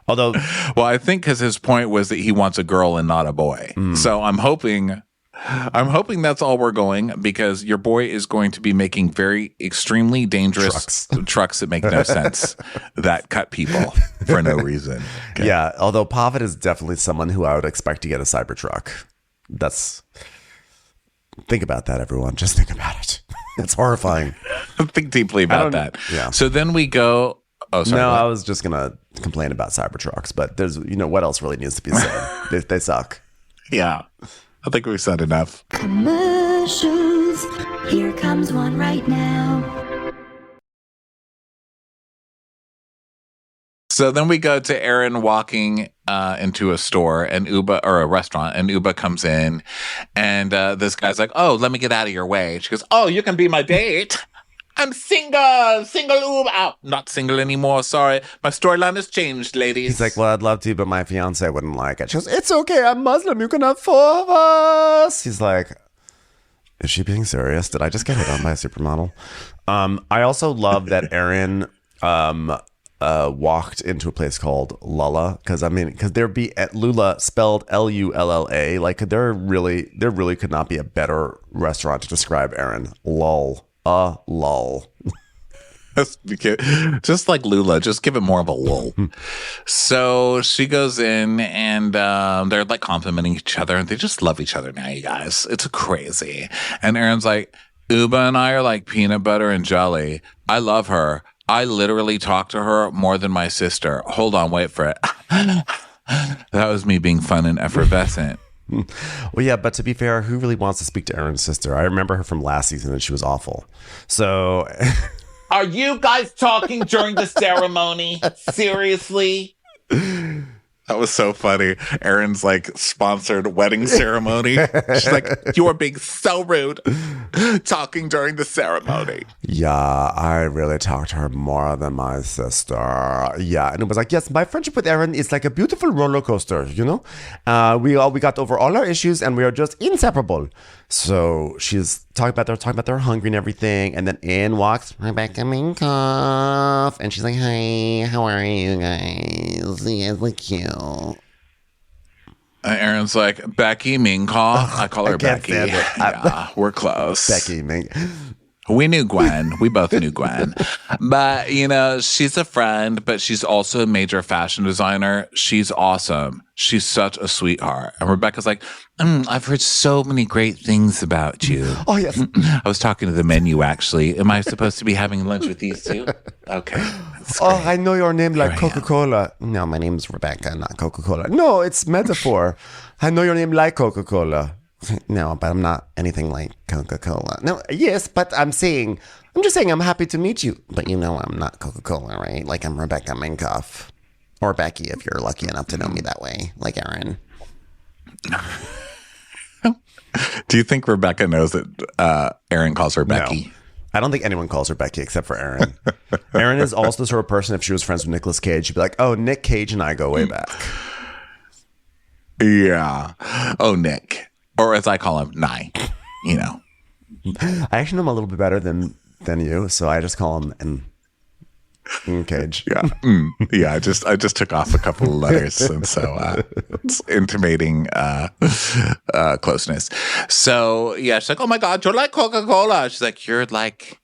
Although, well, I think because his point was that he wants a girl and not a boy. So I'm hoping that's all we're going, because your boy is going to be making very extremely dangerous trucks that make no sense, that cut people for no reason. Okay. Yeah, although Pavitt is definitely someone who I would expect to get a Cybertruck. Think about that, everyone. Just think about it. It's horrifying. Think deeply about that. Yeah. So then we go. Oh, sorry. No, I was just gonna complain about Cybertrucks, but there's, what else really needs to be said? they suck. Yeah, I think we've said enough. Commercials. Here comes one right now. So then we go to Erin walking into a store and a restaurant, and Uba comes in, and this guy's like, "Oh, let me get out of your way." She goes, "Oh, you can be my date. I'm single Uba." Oh, not single anymore. Sorry, my storyline has changed, ladies. He's like, "Well, I'd love to, but my fiance wouldn't like it." She goes, "It's okay. I'm Muslim. You can have 4 of us." He's like, "Is she being serious? Did I just get hit on by a supermodel?" I also love that Erin walked into a place called Lulla, because there'd be Lula spelled Lulla. Like there really could not be a better restaurant to describe Erin. Lol. Lol. Just like Lula, just give it more of a lull. So she goes in, and they're like complimenting each other, and they just love each other now, you guys. It's crazy. And Erin's like, "Uba and I are like peanut butter and jelly. I love her. I literally talk to her more than my sister. Hold on, wait for it." That was me being fun and effervescent. Well, yeah, but to be fair, who really wants to speak to Erin's sister? I remember her from last season, and she was awful. So, are you guys talking during the ceremony? Seriously? That was so funny. Erin's like sponsored wedding ceremony. She's like, "You are being so rude, talking during the ceremony." Yeah, I really talked to her more than my sister. Yeah, and it was like, yes, my friendship with Erin is like a beautiful roller coaster. We got over all our issues, and we are just inseparable. So she's talking about they're hungry and everything, and then in walks Rebecca Minkoff, and she's like, "Hi, how are you guys? You guys look cute." Erin's like, "Becky Minkoff." I call her Becky. Stand it. Yeah, we're close. Becky Minkoff. We knew Gwen. We both knew Gwen. But, she's a friend, but she's also a major fashion designer. She's awesome. She's such a sweetheart. And Rebecca's like, "I've heard so many great things about you." Oh, yes. I was talking to the menu, actually. Am I supposed to be having lunch with these two? Okay. Oh, I know your name like Coca-Cola. No, my name's Rebecca, not Coca-Cola. No, it's metaphor. I know your name like Coca-Cola. No, but I'm not anything like Coca-Cola. No, yes, but I'm just saying I'm happy to meet you. But I'm not Coca-Cola, right? Like I'm Rebecca Minkoff. Or Becky, if you're lucky enough to know me that way, like Erin. Do you think Rebecca knows that Erin calls her Becky? No. I don't think anyone calls her Becky except for Erin. Erin is also the sort of person, if she was friends with Nicolas Cage, she'd be like, "Oh, Nick Cage and I go way back." Yeah. Oh, Nick. Or as I call him, Nye. I actually know him a little bit better than you, so I just call him Cage. Yeah. Yeah, I just took off a couple of letters, and so it's intimating closeness. So yeah, she's like, "Oh my God, you're like Coca-Cola." She's like, "You're like,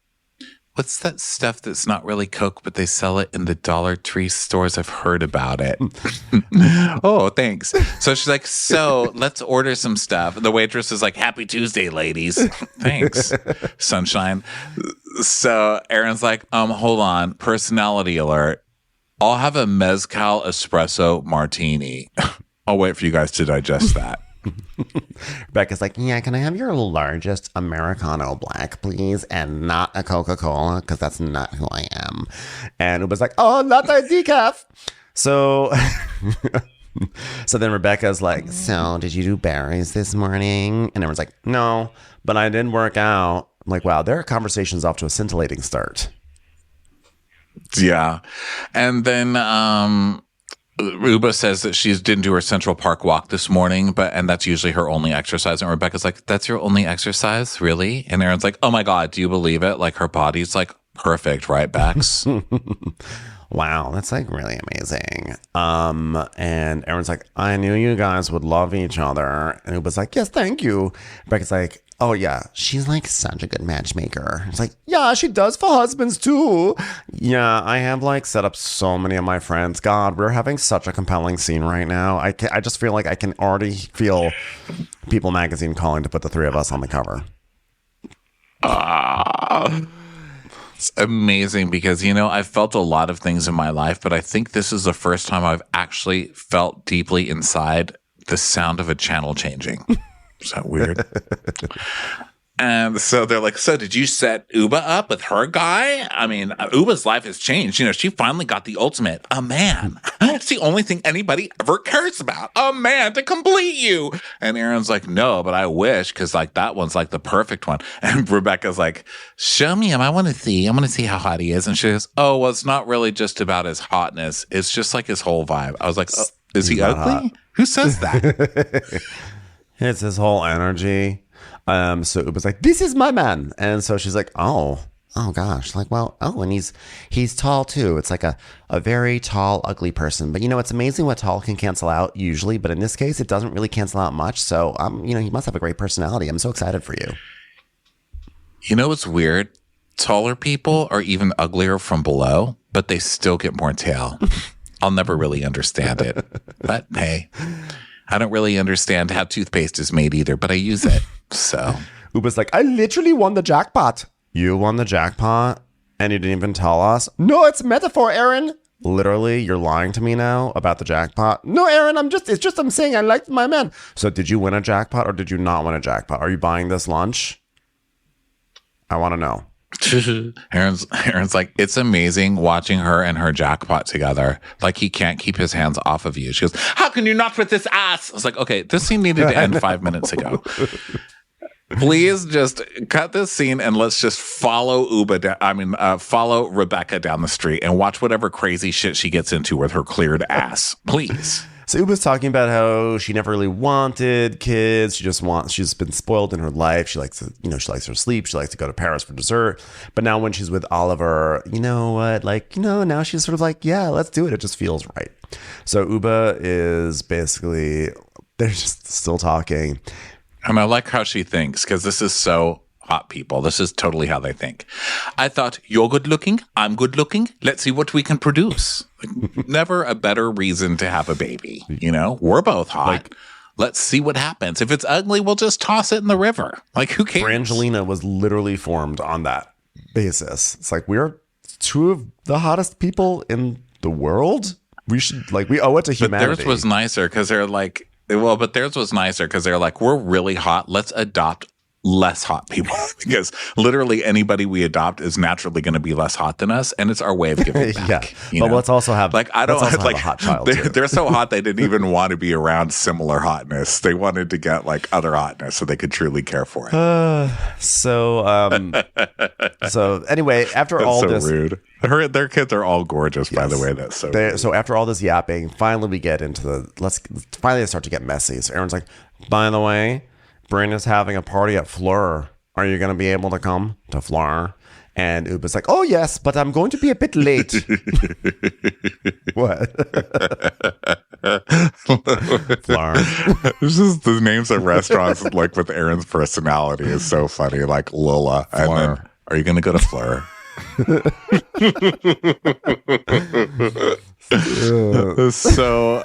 what's that stuff that's not really Coke, but they sell it in the Dollar Tree stores? I've heard about it." "Oh, thanks." So she's like, "So let's order some stuff." The waitress is like, "Happy Tuesday, ladies." "Thanks, sunshine." So Erin's like, "Hold on, personality alert. I'll have a mezcal espresso martini." I'll wait for you guys to digest that. Rebecca's like, "Yeah, can I have your largest Americano black, please? And not a Coca-Cola, because that's not who I am." And it was like, "Oh, not a decaf." So So then Rebecca's like, so did you do berries this morning? And everyone's like, no, but I did work out. I'm like, wow, their conversation's off to a scintillating start. Yeah. And then Uba says that she didn't do her Central Park walk this morning, and that's usually her only exercise. And Rebecca's like, that's your only exercise? Really? And Erin's like, oh my God, do you believe it? Like her body's like perfect, right, Bex? Wow, that's like really amazing. And Erin's like, I knew you guys would love each other. And Uba's like, yes, thank you. Rebecca's like, oh yeah, she's like such a good matchmaker. It's like, yeah, she does for husbands too. Yeah, I have like set up so many of my friends. God, we're having such a compelling scene right now. I just feel like I can already feel People magazine calling to put the three of us on the cover. It's amazing because, you know, I've felt a lot of things in my life, but I think this is the first time I've actually felt deeply inside the sound of a channel changing. Is that weird? And so they're like, so did you set Uba up with her guy? I mean, Uba's life has changed. You know, she finally got the ultimate, a man. It's the only thing anybody ever cares about, a man to complete you. And Erin's like, no, but I wish, because like that one's like the perfect one. And Rebecca's like, show me him. I want to see how hot he is. And she goes, oh, well, it's not really just about his hotness. It's just like his whole vibe. I was like, oh, is he ugly? Hot. Who says that? It's his whole energy. So it was like, this is my man. And so she's like, oh gosh. Like, well, and he's tall too. It's like a very tall, ugly person. But you know, it's amazing what tall can cancel out usually. But in this case, it doesn't really cancel out much. So, you know, he must have a great personality. I'm so excited for you. You know, what's weird. Taller people are even uglier from below, but they still get more tail. I'll never really understand it. But hey, I don't really understand how toothpaste is made either, but I use it. So Uba's like, I literally won the jackpot. You won the jackpot and you didn't even tell us? No, it's metaphor, Erin. Literally, you're lying to me now about the jackpot. No, Erin, I'm saying I liked my man. So did you win a jackpot or did you not win a jackpot? Are you buying this lunch? I want to know. Erin's like, it's amazing watching her and her jackpot together. Like he can't keep his hands off of you. She goes, how can you not with this ass? I was like, okay, this scene needed to end 5 minutes ago. Please just cut this scene and let's just follow follow Rebecca down the street and watch whatever crazy shit she gets into with her cleared ass. Please. So Uba's talking about how she never really wanted kids. She's been spoiled in her life. She likes her sleep. She likes to go to Paris for dessert. But now when she's with Oliver, you know what? Like, you know, now she's sort of like, yeah, let's do it. It just feels right. So Uba is basically, they're just still talking. And I like how she thinks, because this is so hot people. This is totally how they think. I thought, you're good looking, I'm good looking. Let's see what we can produce. Like, never a better reason to have a baby. You know, we're both hot. Like, let's see what happens. If it's ugly, we'll just toss it in the river. Like, who cares? Brangelina was literally formed on that basis. It's like, we're two of the hottest people in the world. We owe it to humanity. But theirs was nicer because they're like, we're really hot. Let's adopt less hot people, because literally anybody we adopt is naturally going to be less hot than us, and it's our way of giving back. Yeah, but let's also have like, I don't have like a hot child. They're so hot they didn't even want to be around similar hotness. They wanted to get like other hotness so they could truly care for it. So anyway, after all so this, rude. Their kids are all gorgeous, by the way. That's so rude. So after all this yapping, finally we get into finally they start to get messy. So Erin's like, by the way, Brynn is having a party at Fleur. Are you going to be able to come to Fleur? And Uba's like, oh, yes, but I'm going to be a bit late. What? Fleur. It's just the names of restaurants like with Erin's personality is so funny. Like Lola. Fleur. And then, are you going to go to Fleur? So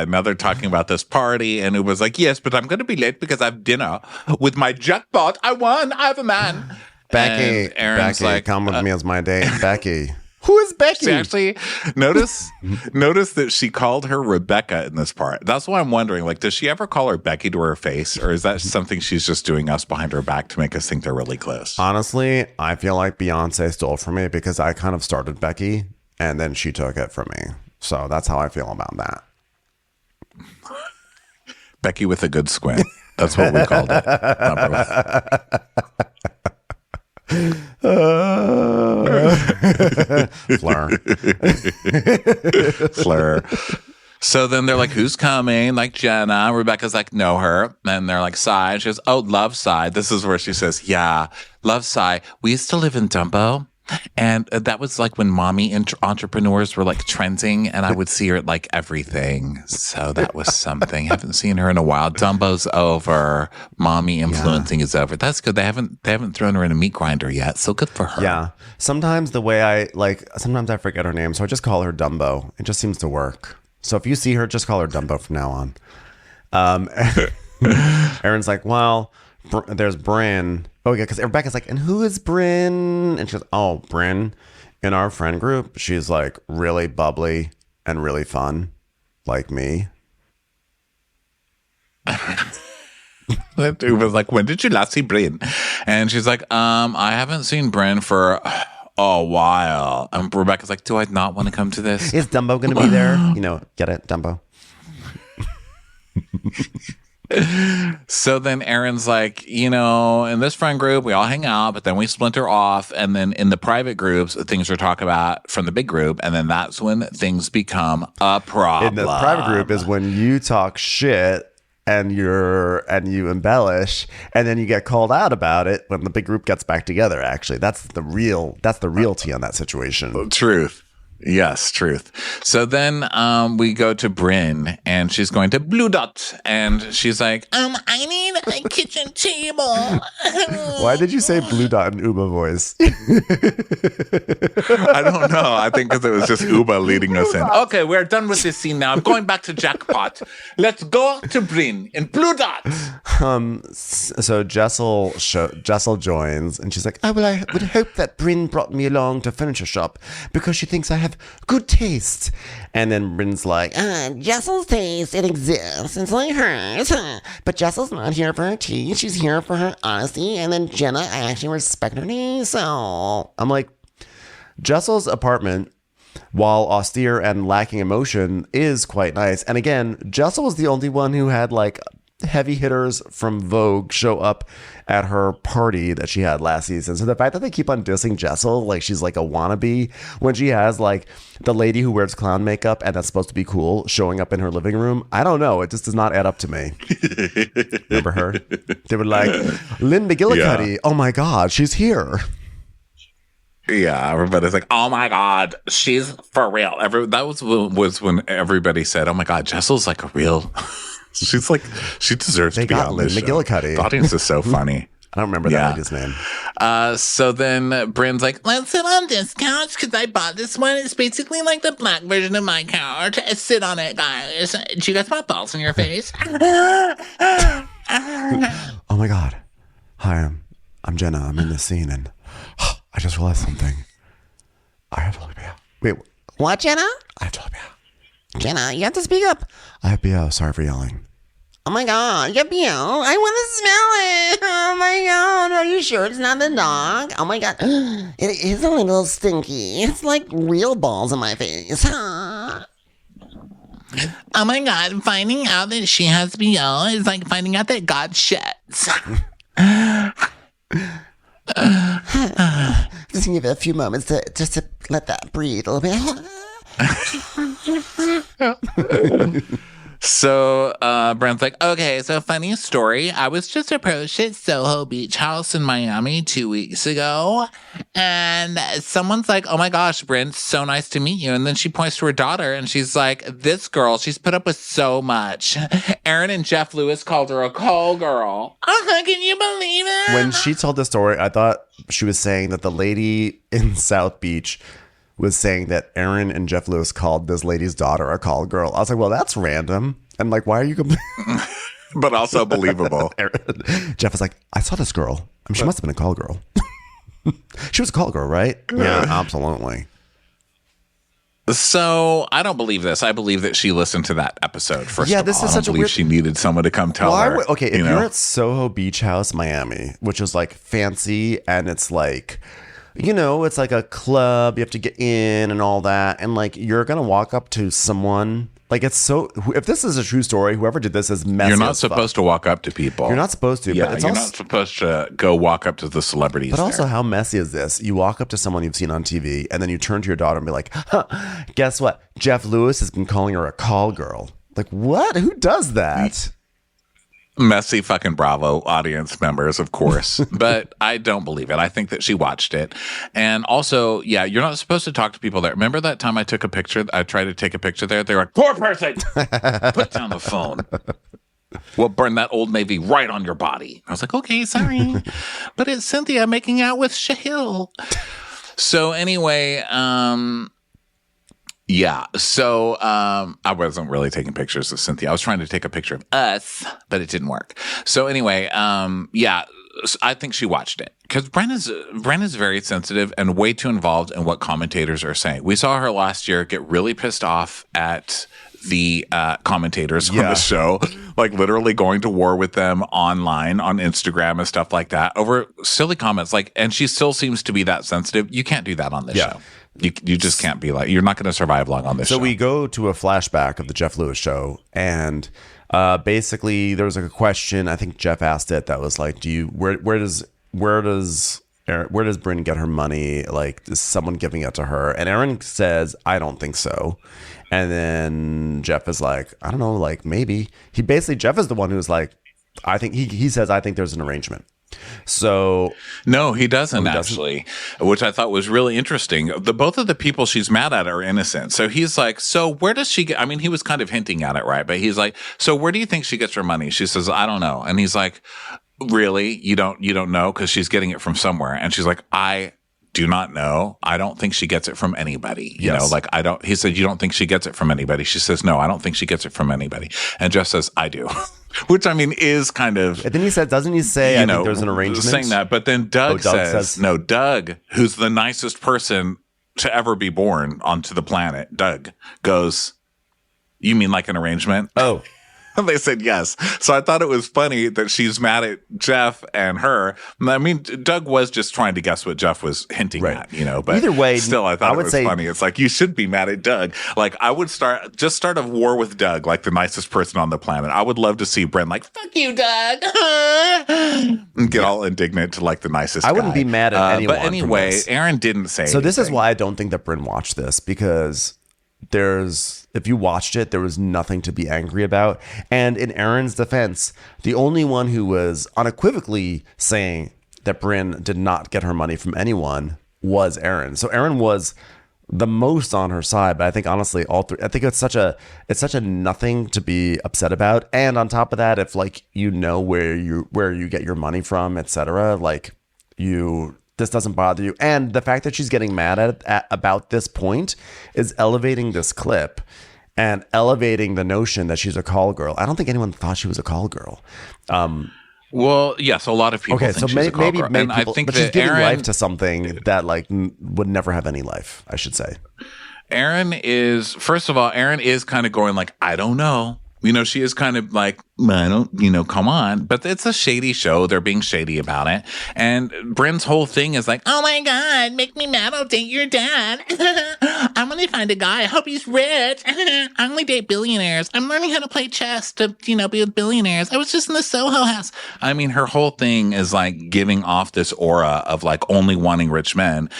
now they're talking about this party, and it was like, yes, but I'm going to be late because I have dinner with my jackpot. I won. I have a man. Becky, like, come with me as my date. Becky. Who is Becky? See, actually, notice that she called her Rebecca in this part. That's why I'm wondering, like, does she ever call her Becky to her face, or is that something she's just doing us behind her back to make us think they're really close? Honestly, I feel like Beyonce stole from me because I kind of started Becky, and then she took it from me. So that's how I feel about that. Becky with a good squint. That's what we called it. Fleur. So then they're like, who's coming? Like Jenna. Rebecca's like, know her. And they're like, Sai. She goes, oh, love Sai. This is where she says, yeah, love Sai. We used to live in Dumbo. And that was like when mommy entrepreneurs were like trending, and I would see her at like everything. So that was something. Haven't seen her in a while. Dumbo's over. Mommy influencing is over. That's good. They haven't thrown her in a meat grinder yet. So good for her. Yeah. Sometimes sometimes I forget her name, so I just call her Dumbo. It just seems to work. So if you see her, just call her Dumbo from now on. Erin's like, well, there's Brynn. Oh, yeah, because Rebecca's like, and who is Brynn? And she goes, oh, Brynn in our friend group. She's like really bubbly and really fun, like me. It was like, when did you last see Brynn? And she's like, I haven't seen Brynn for a while. And Rebecca's like, do I not want to come to this? Is Dumbo going to be there? Get it, Dumbo. So then Erin's like, in this friend group, we all hang out, but then we splinter off. And then in the private groups, things are talked about from the big group. And then that's when things become a problem. In the private group is when you talk shit and you embellish, and then you get called out about it when the big group gets back together. Actually, that's the real tea on that situation. Truth. Yes, truth. So then we go to Brynn, and she's going to Blue Dot, and she's like, I need a kitchen table. Why did you say Blue Dot in Uba voice? I don't know. I think because it was just Uba leading us in. Okay, we're done with this scene now. I'm going back to Jackpot. Let's go to Brynn in Blue Dot. So Jessel joins, and she's like, I would hope that Brynn brought me along to furniture shop because she thinks I have good taste. And then Brynn's like, Jessel's taste, it exists. It's like hers. But Jessel's not here for her taste. She's here for her honesty. And then Jenna, I actually respect her taste. So I'm like, Jessel's apartment, while austere and lacking emotion, is quite nice. And again, Jessel was the only one who had like heavy hitters from Vogue show up at her party that she had last season. So the fact that they keep on dissing Jessel like she's like a wannabe when she has like the lady who wears clown makeup and that's supposed to be cool showing up in her living room, I don't know. It just does not add up to me. Remember her? They were like, Lynn McGillicuddy, yeah. Oh my God, she's here. Yeah, everybody's like, "Oh my God, she's for real." That was when everybody said, "Oh my God, Jessel's like a real." She's like, she deserves to be on this show. McGillicuddy. The audience is so funny. I don't remember that lady's name. So then Brynn's like, let's sit on this couch because I bought this one. It's basically like the black version of my couch. Sit on it, guys. Do you guys want balls in your face? Oh my God. Hi, I'm Jenna. I'm in this scene and I just realized something. I have to BO. Wait. What, Jenna? I have to BO. Jenna, you have to speak up. I have BO. Sorry for yelling. Oh my God, you have BO. I want to smell it. Oh my God, are you sure it's not the dog? Oh my God, it is a little stinky. It's like real balls in my face. Oh my God, finding out that she has BO is like finding out that God shits. Just give it a few moments to let that breathe a little bit. So Brent's like, okay, so funny story. I was just approached at Soho Beach House in Miami 2 weeks ago. And someone's like, oh my gosh, Brent, so nice to meet you. And then she points to her daughter and she's like, this girl, she's put up with so much. Erin and Jeff Lewis called her a call girl. Oh, can you believe it? When she told the story, I thought she was saying that the lady in South Beach was saying that Erin and Jeff Lewis called this lady's daughter a call girl. I was like, well, that's random. And like, why are you but also believable. Jeff was like, I saw this girl. I mean, she must have been a call girl. She was a call girl, right? Yeah, absolutely. So I don't believe this. I believe that she listened to that episode first. Yeah, this is such a weird. She needed someone to come tell her. Okay, if you're at Soho Beach House, Miami, which is like fancy and it's like you know, it's like a club. You have to get in and all that. And like, you're going to walk up to someone. Like, it's so, if this is a true story, whoever did this is messy. You're not as fuck. supposed to walk up to people. You're not supposed to. Yeah, but it's you're also, not supposed to go walk up to the celebrities. But also, there. how messy is this? You walk up to someone you've seen on TV, and then you turn to your daughter and be like, guess what? Jeff Lewis has been calling her a call girl. Like, what? Who does that? Messy fucking Bravo audience members, of course. But I don't believe it. I think that she watched it. And also, yeah, you're not supposed to talk to people there. Remember that time I took a picture? I tried to take a picture there. They were like, poor person! Put down the phone. We'll burn that Old Navy right on your body. I was like, okay, sorry. But it's Cynthia making out with Shahil. So anyway, yeah. So I wasn't really taking pictures of Cynthia. I was trying to take a picture of us, but it didn't work. So anyway, yeah, I think she watched it because Brynn is very sensitive and way too involved in what commentators are saying. We saw her last year get really pissed off at the commentators on the show, like literally going to war with them online on Instagram and stuff like that over silly comments. Like, and she still seems to be that sensitive. You can't do that on this show. You just can't be like, you're not going to survive long on this show. So we go to a flashback of the Jeff Lewis show, and basically there was like a question. I think Jeff asked it that was like, where does Brynn get her money? Like, is someone giving it to her? And Erin says, I don't think so. And then Jeff is like, I don't know, like maybe. Jeff is the one who's like, I think he says, I think there's an arrangement. So no, he doesn't actually, which I thought was really interesting. Both of the people she's mad at are innocent. So he's like, so where does she get? I mean, he was kind of hinting at it, right? But he's like, so where do you think she gets her money? She says, I don't know. And he's like, really? You don't know? Because she's getting it from somewhere. And she's like, I do not know. I don't think she gets it from anybody. You know, like he said, you don't think she gets it from anybody? She says, no, I don't think she gets it from anybody. And Jeff says, I do. Which I mean is kind of. And then he said, doesn't he say, I think there's an arrangement? Saying that, but then Doug says, no, Doug, who's the nicest person to ever be born onto the planet, Doug goes, you mean like an arrangement? Oh. And they said yes. So I thought it was funny that she's mad at Jeff and her. I mean, Doug was just trying to guess what Jeff was hinting at, but either way, still, I thought it was funny. It's like, you should be mad at Doug. Like, I would start a war with Doug, like the nicest person on the planet. I would love to see Brynn like, fuck you, Doug. And get all indignant to like the nicest guy. I wouldn't be mad at anyone. But anyway, Erin didn't say So this anything. is why I don't think that Brynn watched this, because if you watched it, there was nothing to be angry about. And in Erin's defense, the only one who was unequivocally saying that Brynn did not get her money from anyone was Erin. So Erin was the most on her side, but I think honestly, all three. I think it's such a nothing to be upset about. And on top of that, if like where you get your money from, etc., like this doesn't bother you. And the fact that she's getting mad at about this point is elevating this clip and elevating the notion that she's a call girl. I don't think anyone thought she was a call girl. Well, yes, a lot of people think she's a call girl. Maybe and people, I think but that she's giving Erin, life to something that like would never have any life, I should say. Erin is, first of all, Erin is kind of going like, I don't know. She is kind of like, I don't, come on. But it's a shady show. They're being shady about it. And Brynn's whole thing is like, oh my God, make me mad. I'll date your dad. I'm going to find a guy. I hope he's rich. I only date billionaires. I'm learning how to play chess to, be with billionaires. I was just in the Soho house. I mean, her whole thing is like giving off this aura of like only wanting rich men.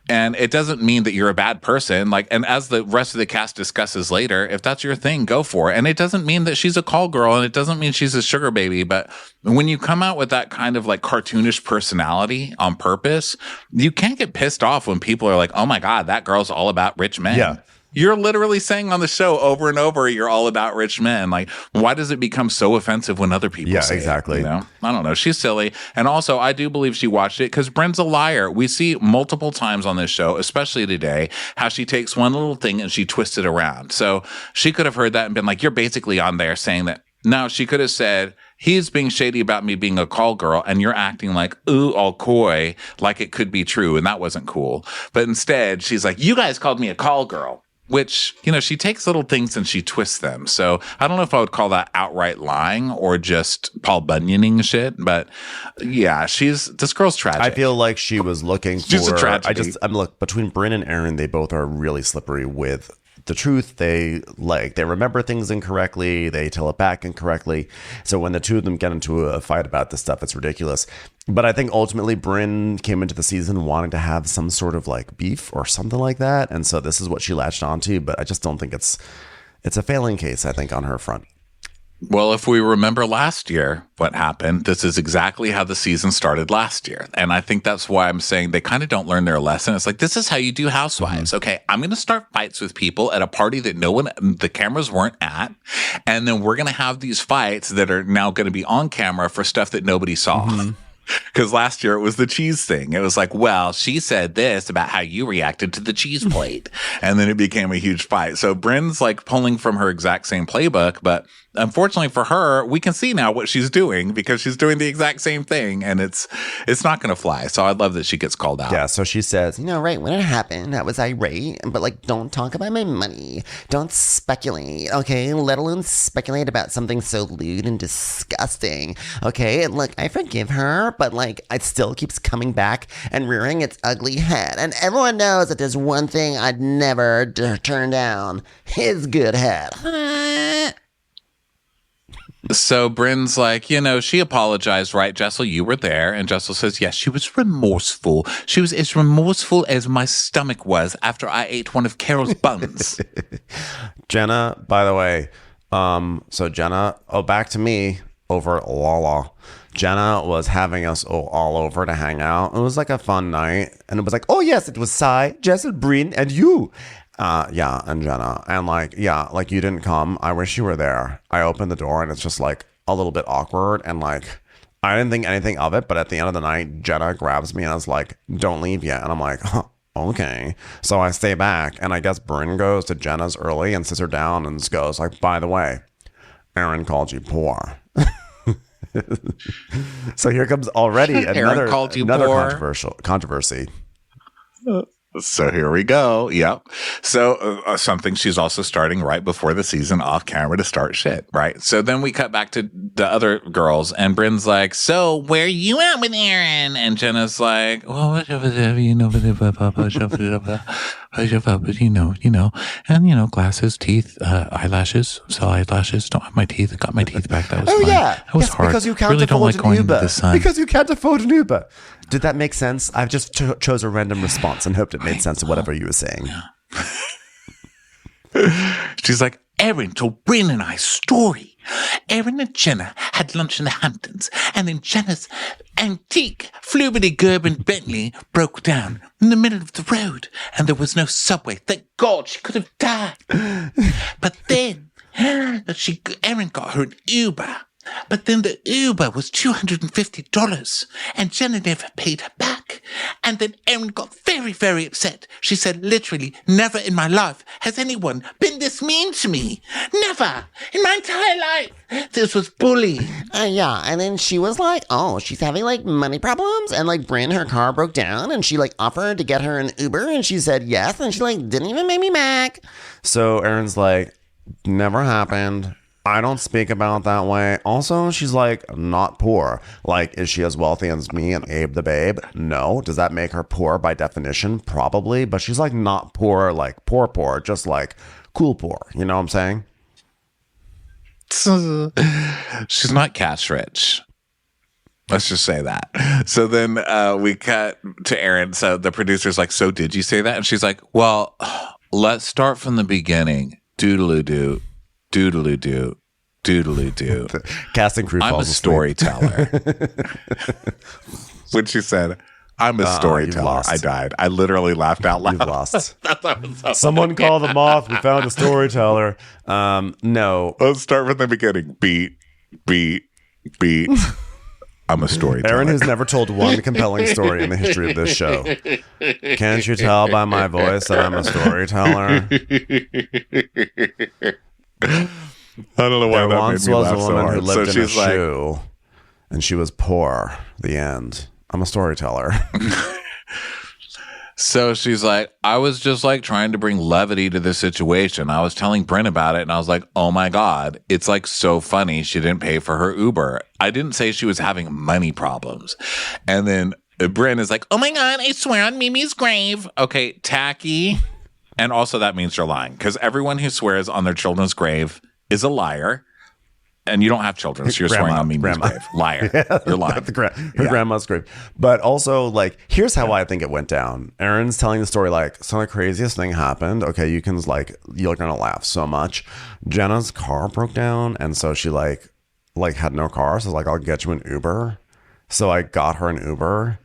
And it doesn't mean that you're a bad person. Like, and as the rest of the cast discusses later, if that's your thing, go for it. And it doesn't mean that she's a call girl, and it doesn't mean she's a sugar baby. But when you come out with that kind of like cartoonish personality on purpose, you can't get pissed off when people are like, oh my God, that girl's all about rich men. Yeah. You're literally saying on the show over and over, you're all about rich men. Like, why does it become so offensive when other people say exactly. it? I don't know. She's silly. And also, I do believe she watched it because Brynn's a liar. We see multiple times on this show, especially today, how she takes one little thing and she twists it around. So she could have heard that and been like, you're basically on there saying that. No, she could have said, he's being shady about me being a call girl, and you're acting like, ooh, all coy, like it could be true, and that wasn't cool. But instead, she's like, you guys called me a call girl. which, she takes little things and she twists them. So I don't know if I would call that outright lying or just Paul Bunyaning shit, but yeah, this girl's tragic. I feel like she was looking for. She's a tragedy. Look, between Brynn and Erin, they both are really slippery with the truth. They remember things incorrectly. They tell it back incorrectly. So when the two of them get into a fight about this stuff, it's ridiculous. But I think ultimately Brynn came into the season wanting to have some sort of like beef or something like that. And so this is what she latched onto. But I just don't think it's a failing case, I think, on her front. Well, if we remember last year, what happened, this is exactly how the season started last year. And I think that's why I'm saying they kind of don't learn their lesson. It's like, this is how you do Housewives. Mm-hmm. Okay, I'm going to start fights with people at a party that the cameras weren't at. And then we're going to have these fights that are now going to be on camera for stuff that nobody saw. Mm-hmm. Because last year it was the cheese thing. It was like, well, she said this about how you reacted to the cheese plate. And then it became a huge fight. So Brynn's like pulling from her exact same playbook. But unfortunately for her, we can see now what she's doing because she's doing the exact same thing. And it's not going to fly. So I love that she gets called out. Yeah. So she says, right when it happened, I was irate. But like, don't talk about my money. Don't speculate. Okay. Let alone speculate about something so lewd and disgusting. Okay. And look, I forgive her. But like, it still keeps coming back and rearing its ugly head. And everyone knows that there's one thing I'd never turn down. His good head. So Brynn's like, she apologized, right, Jessel? You were there. And Jessel says, yes, she was remorseful. She was as remorseful as my stomach was after I ate one of Carol's buns. Jenna, by the way, so Jenna, back to me over Lala. Jenna was having us all over to hang out. It was like a fun night. And it was like, oh, yes, it was Sai, Jessel, Brynn, and you. Yeah, and Jenna. And like you didn't come. I wish you were there. I opened the door and it's just like a little bit awkward. And like, I didn't think anything of it. But at the end of the night, Jenna grabs me and I was like, don't leave yet. And I'm like, okay. So I stay back. And I guess Brynn goes to Jenna's early and sits her down and goes like, by the way, Erin called you poor. So here comes already another controversy. So here we go. Yep. So something she's also starting right before the season off camera to start shit, right? So then we cut back to the other girls and Brynn's like, so where you at with Erin? And Jenna's like, well, and glasses, teeth, eyelashes, sell eyelashes. Don't have my teeth. I got my teeth back. That was fine. Yeah. That was hard. Because you can't really afford don't like an going Uber. into the sun. Because you can't afford an Uber. Did that make sense? I've just chose a random response and hoped it made sense to whatever you were saying. She's like, Erin told Brynn and I a story. Erin and Jenna had lunch in the Hamptons, and then Jenna's antique Flubity-Gerben Bentley broke down in the middle of the road, and there was no subway. Thank God, she could have died. But then Erin got her an Uber. But then the Uber was $250 and Jenna never paid her back. And then Erin got very, very upset. She said, literally, never in my life has anyone been this mean to me. Never in my entire life. This was bullying. Yeah. And then she was like, oh, she's having like money problems. And like Brynn, her car broke down and she like offered to get her an Uber. And she said yes. And she like didn't even make me back. So Erin's like, never happened. I don't speak about that way. Also, she's like not poor. Like, is she as wealthy as me and Abe the Babe? No. Does that make her poor by definition? Probably. But she's like not poor, like poor, just like cool poor. You know what I'm saying? She's not cash rich. Let's just say that. So then we cut to Erin. So the producer's like, so did you say that? And she's like, well, let's start from the beginning. Doodle-oo-doo. Doodle-oo-doo. Doodle-oo-doo. Casting crew I'm a storyteller. When she said, I'm a storyteller, I died. I literally laughed out loud. You've lost. Someone call the moth. We found a storyteller. No. Let's start from the beginning. Beat. I'm a storyteller. Erin has never told one compelling story in the history of this show. Can't you tell by my voice that I'm a storyteller? I don't know why there that once made me was laugh a so woman hard. who lived So in a she's like, shoe, and she was poor. The end. I'm a storyteller. So she's like, I was just like trying to bring levity to the situation. I was telling Brynn about it and I was like, oh my God, it's like so funny. She didn't pay for her Uber. I didn't say she was having money problems. And then Brynn is like, oh my God, I swear on Mimi's grave. Okay, tacky. And also that means you're lying because everyone who swears on their children's grave is a liar. And you don't have children, so you're swearing on Mimi's grave. Liar. Yeah, you're lying. Her grandma's grave. But also, like, here's how I think it went down. Erin's telling the story like, so the craziest thing happened. Okay, you're gonna laugh so much. Jenna's car broke down, and so she like had no car. So like, I'll get you an Uber. So I got her an Uber.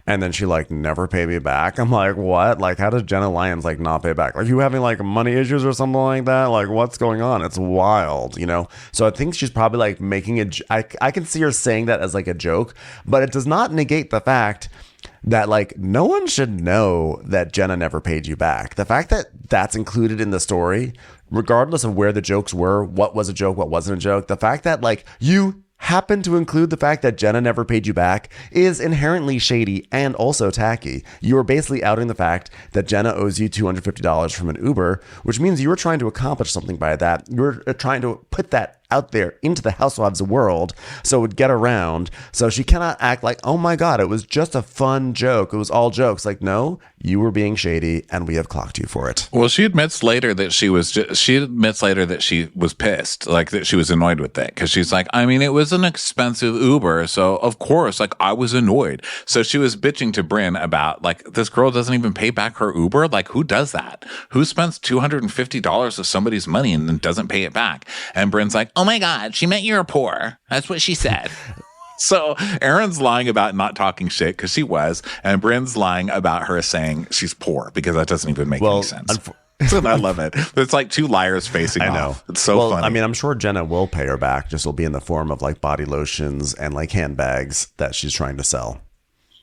And then she like never paid me back. I'm like, what? Like, how does Jenna Lyons like not pay back? Like, you having like money issues or something like that? Like, what's going on? It's wild, you know? So I think she's probably like making I can see her saying that as like a joke, but it does not negate the fact that like no one should know that Jenna never paid you back. The fact that that's included in the story, regardless of where the jokes were, what was a joke, what wasn't a joke, the fact that like you happen to include the fact that Jenna never paid you back is inherently shady and also tacky. You are basically outing the fact that Jenna owes you $250 from an Uber, which means you were trying to accomplish something by that. You're trying to put that out there into the Housewives world so it would get around. So she cannot act like, oh my God, it was just a fun joke. It was all jokes. Like, no, you were being shady and we have clocked you for it. Well, she admits later that she was pissed, like that she was annoyed with it. Cause she's like, I mean, it was an expensive Uber. So of course, like I was annoyed. So she was bitching to Brynn about like, this girl doesn't even pay back her Uber. Like who does that? Who spends $250 of somebody's money and then doesn't pay it back? And Brynn's like, oh my God, she meant you're poor. That's what she said. So Erin's lying about not talking shit because she was, and Brynn's lying about her saying she's poor because that doesn't even make any sense. So I love it. It's like two liars facing off. I know. It's so funny. I mean, I'm sure Jenna will pay her back. Just will be in the form of like body lotions and like handbags that she's trying to sell.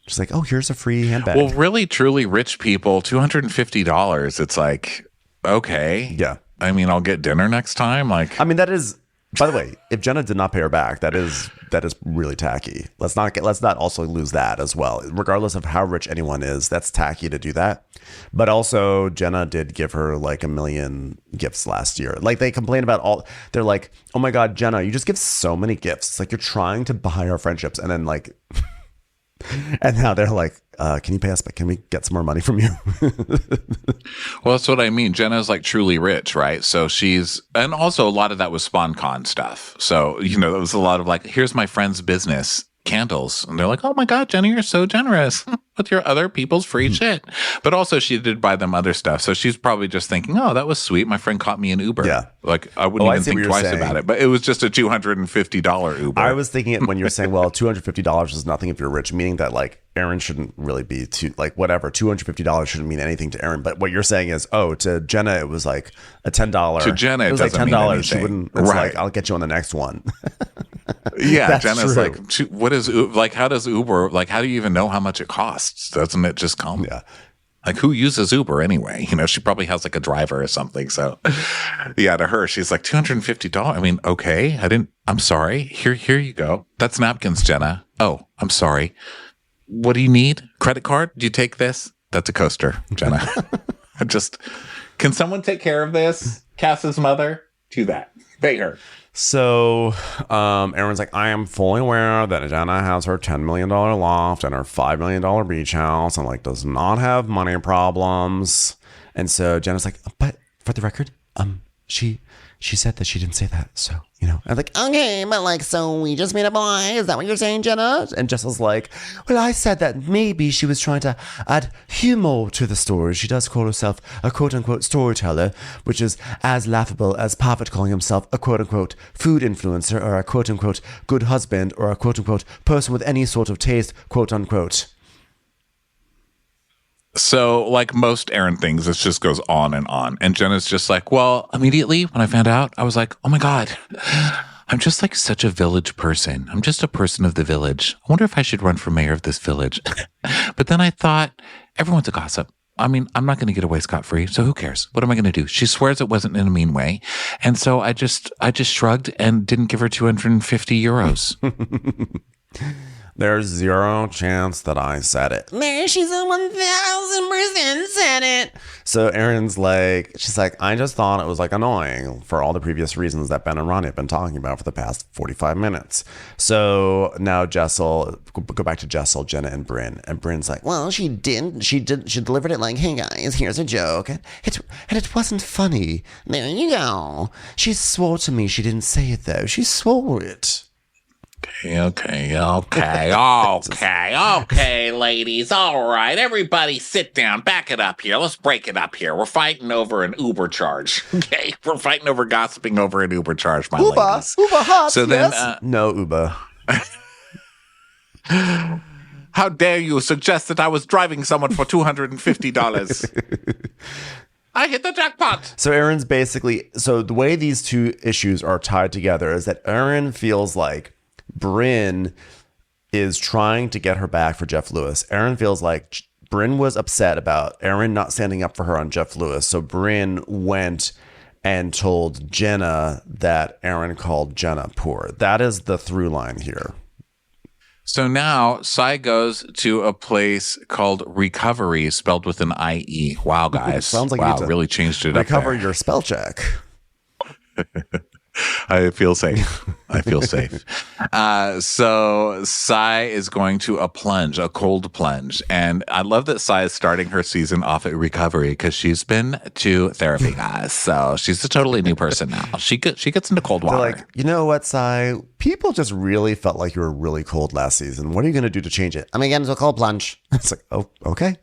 She's like, oh, here's a free handbag. Well, really, truly rich people, $250. It's like, okay. Yeah. I mean, I'll get dinner next time. Like, I mean, that is. By the way, if Jenna did not pay her back, that is really tacky. Let's not also lose that as well. Regardless of how rich anyone is, that's tacky to do that. But also, Jenna did give her like 1 million gifts last year. Like they complain about they're like, oh my God, Jenna, you just give so many gifts. It's like you're trying to buy our friendships, and then like. And now they're like, can you pay us back? Can we get some more money from you? Well, that's what I mean. Jenna's like truly rich, right? So and also a lot of that was SpawnCon stuff. So, you know, it was a lot of like, here's my friend's business. Candles. And they're like, oh my God, Jenna, you're so generous with your other people's free shit. But also she did buy them other stuff. So she's probably just thinking, oh, that was sweet. My friend caught me an Uber. Yeah. Like I wouldn't even think twice about it. But it was just a $250 Uber. I was thinking it when you're saying, well, $250 is nothing if you're rich, meaning that like Erin shouldn't really be whatever. $250 shouldn't mean anything to Erin. But what you're saying is, oh, to Jenna, it was like a $10. To Jenna, it was like $10. She wouldn't, it's like, I'll get you on the next one. Yeah. Jenna's true. Like, what is, like, how does Uber, like, how do you even know how much it costs? Doesn't it just come? Yeah. Like, who uses Uber anyway? You know, she probably has like a driver or something. So, yeah, to her, she's like, $250. I mean, okay, I'm sorry. Here you go. That's napkins, Jenna. Oh, I'm sorry. What do you need? Credit card? Do you take this? That's a coaster, Jenna. Can someone take care of this? Cass's mother? Do that. Pay her. So Erin's like, I am fully aware that Jenna has her $10 million loft and her $5 million beach house and like does not have money problems. And so Jenna's like, but for the record, she said that she didn't say that. So, you know, I'm like, Okay, but like, so we just made up a lie? Is that what you're saying, Jenna? and Jessa's like, well, I said that maybe she was trying to add humor to the story. She does call herself a quote unquote storyteller, which is as laughable as Parfit calling himself a quote unquote food influencer or a quote unquote good husband or a quote unquote person with any sort of taste, quote unquote. So, like most Erin things, this just goes on. And Jenna's just like, well, immediately when I found out, I was like, oh my God, I'm just like such a village person. I'm just a person of the village. I wonder if I should run for mayor of this village. But then I thought, everyone's a gossip. I mean, I'm not going to get away scot-free, so who cares? What am I going to do? She swears it wasn't in a mean way. And so I just shrugged and didn't give her 250 euros. There's zero chance that I said it. There, she's a 1000% said it. So Erin's she's like, I just thought it was annoying for all the previous reasons that Ben and Ronnie have been talking about for the past 45 minutes. So now Jessel, go back to Jessel, Jenna, and Brynn. And Brynn's like, Well, she delivered it like, hey guys, here's a joke. And it wasn't funny. There you go. she swore to me she didn't say it though. She swore it. Okay, ladies. All right, everybody sit down. Back it up here. Let's break it up here. We're fighting over an Uber charge. Okay, we're fighting over gossiping over an Uber charge, my ladies. Uber hot, so yes. Then, no Uber. How dare you suggest that I was driving someone for $250? I hit the jackpot. So Erin's so the way these two issues are tied together is that Erin feels like Brynn is trying to get her back for Jeff Lewis. Erin feels like Brynn was upset about Erin not standing up for her on Jeff Lewis. So Brynn went and told Jenna that Erin called Jenna poor. That is the through line here. So now Sai goes to a place called Recovery, spelled with an I-E. Wow, guys. Sounds like wow, you need to really changed it recover up there. your spell check. I feel safe. So Sai is going to a cold plunge. And I love that Sai is starting her season off at Recovery because she's been to therapy, guys. So she's a totally new person now. She gets into cold water. They're like, you know what, Sai? People just really felt like you were really cold last season. What are you going to do to change it? I'm gonna get into a cold plunge. It's like, oh, okay.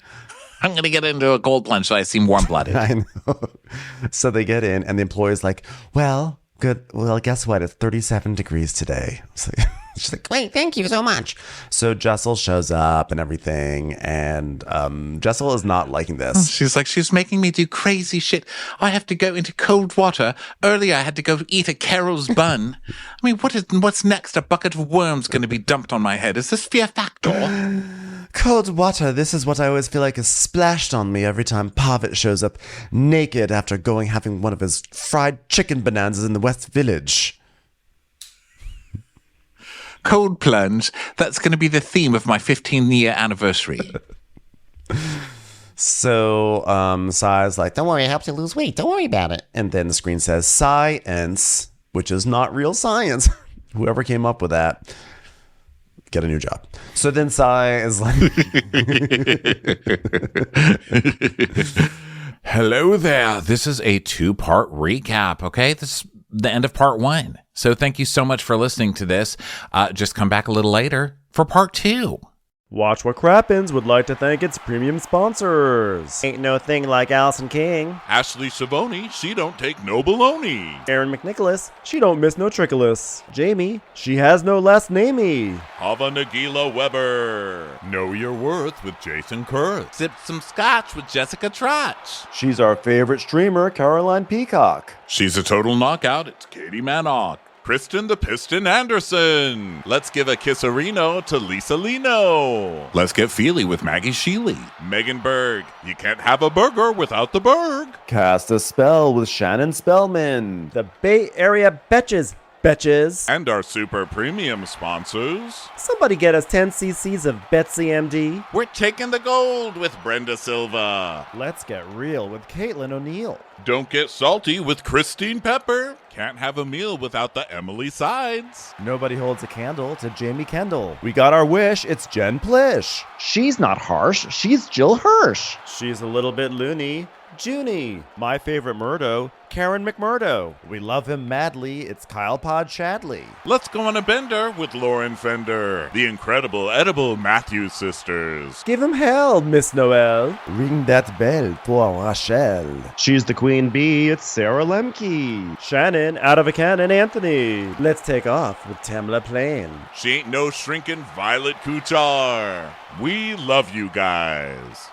I'm going to get into a cold plunge so I seem warm-blooded. I know. So they get in and the employee's like, well, good. Well, guess what? It's 37 degrees today. So she's like, Wait, thank you so much. so Jessel shows up and everything. And Jessel is not liking this. She's like, she's making me do crazy shit. I have to go into cold water. Earlier, I had to go eat a Carol's bun. I mean, what's next? A bucket of worms going to be dumped on my head. Is this Fear Factor? Cold water. This is what I always feel like is splashed on me every time Pavitt shows up naked after having one of his fried chicken bonanzas in the West Village. Cold plunge. That's going to be the theme of my 15-year anniversary. So Sai's like, Don't worry, it helps you lose weight. Don't worry about it. and then the screen says science, which is not real science. Whoever came up with that, get a new job. So then Sai is like, Hello there. This is a 2-part recap, okay? This is the end of part 1. So thank you so much for listening to this. Just come back a little later for part 2. Watch What Crappens would like to thank its premium sponsors. Ain't no thing like Allison King. Ashley Savoni, she don't take no baloney. Erin McNicholas, she don't miss no trickolas. Jamie, she has no last namey. Hava Nagila Weber. Know Your Worth with Jason Kurth. Sip some scotch with Jessica Trotch. She's our favorite streamer, Caroline Peacock. She's a total knockout. It's Katie Manock. Kristen the Piston Anderson. Let's give a kisserino to Lisa Lino. Let's get feely with Maggie Sheely. Megan Berg. You can't have a burger without the Berg. Cast a Spell with Shannon Spellman. The Bay Area Betches. And our super premium sponsors. Somebody get us 10 cc's of Betsy MD. We're taking the gold with Brenda Silva. Let's get real with Caitlin O'Neill. Don't get salty with Christine Pepper. Can't have a meal without the Emily Sides. Nobody holds a candle to Jamie Kendall. We got our wish, it's Jen Plish. She's not harsh, she's Jill Hirsch. She's a little bit loony. Junie. My favorite Murdo, Karen McMurdo. We love him madly, it's Kyle Pod Shadley. Let's go on a bender with Lauren Fender. The incredible edible Matthews sisters. Give him hell, Miss Noel. ring that bell for Rachel. She's the queen bee, it's Sarah Lemke. Shannon, out of a cannon, Anthony. Let's take off with Tamla Plain. She ain't no shrinking Violet Kuchar. We love you guys.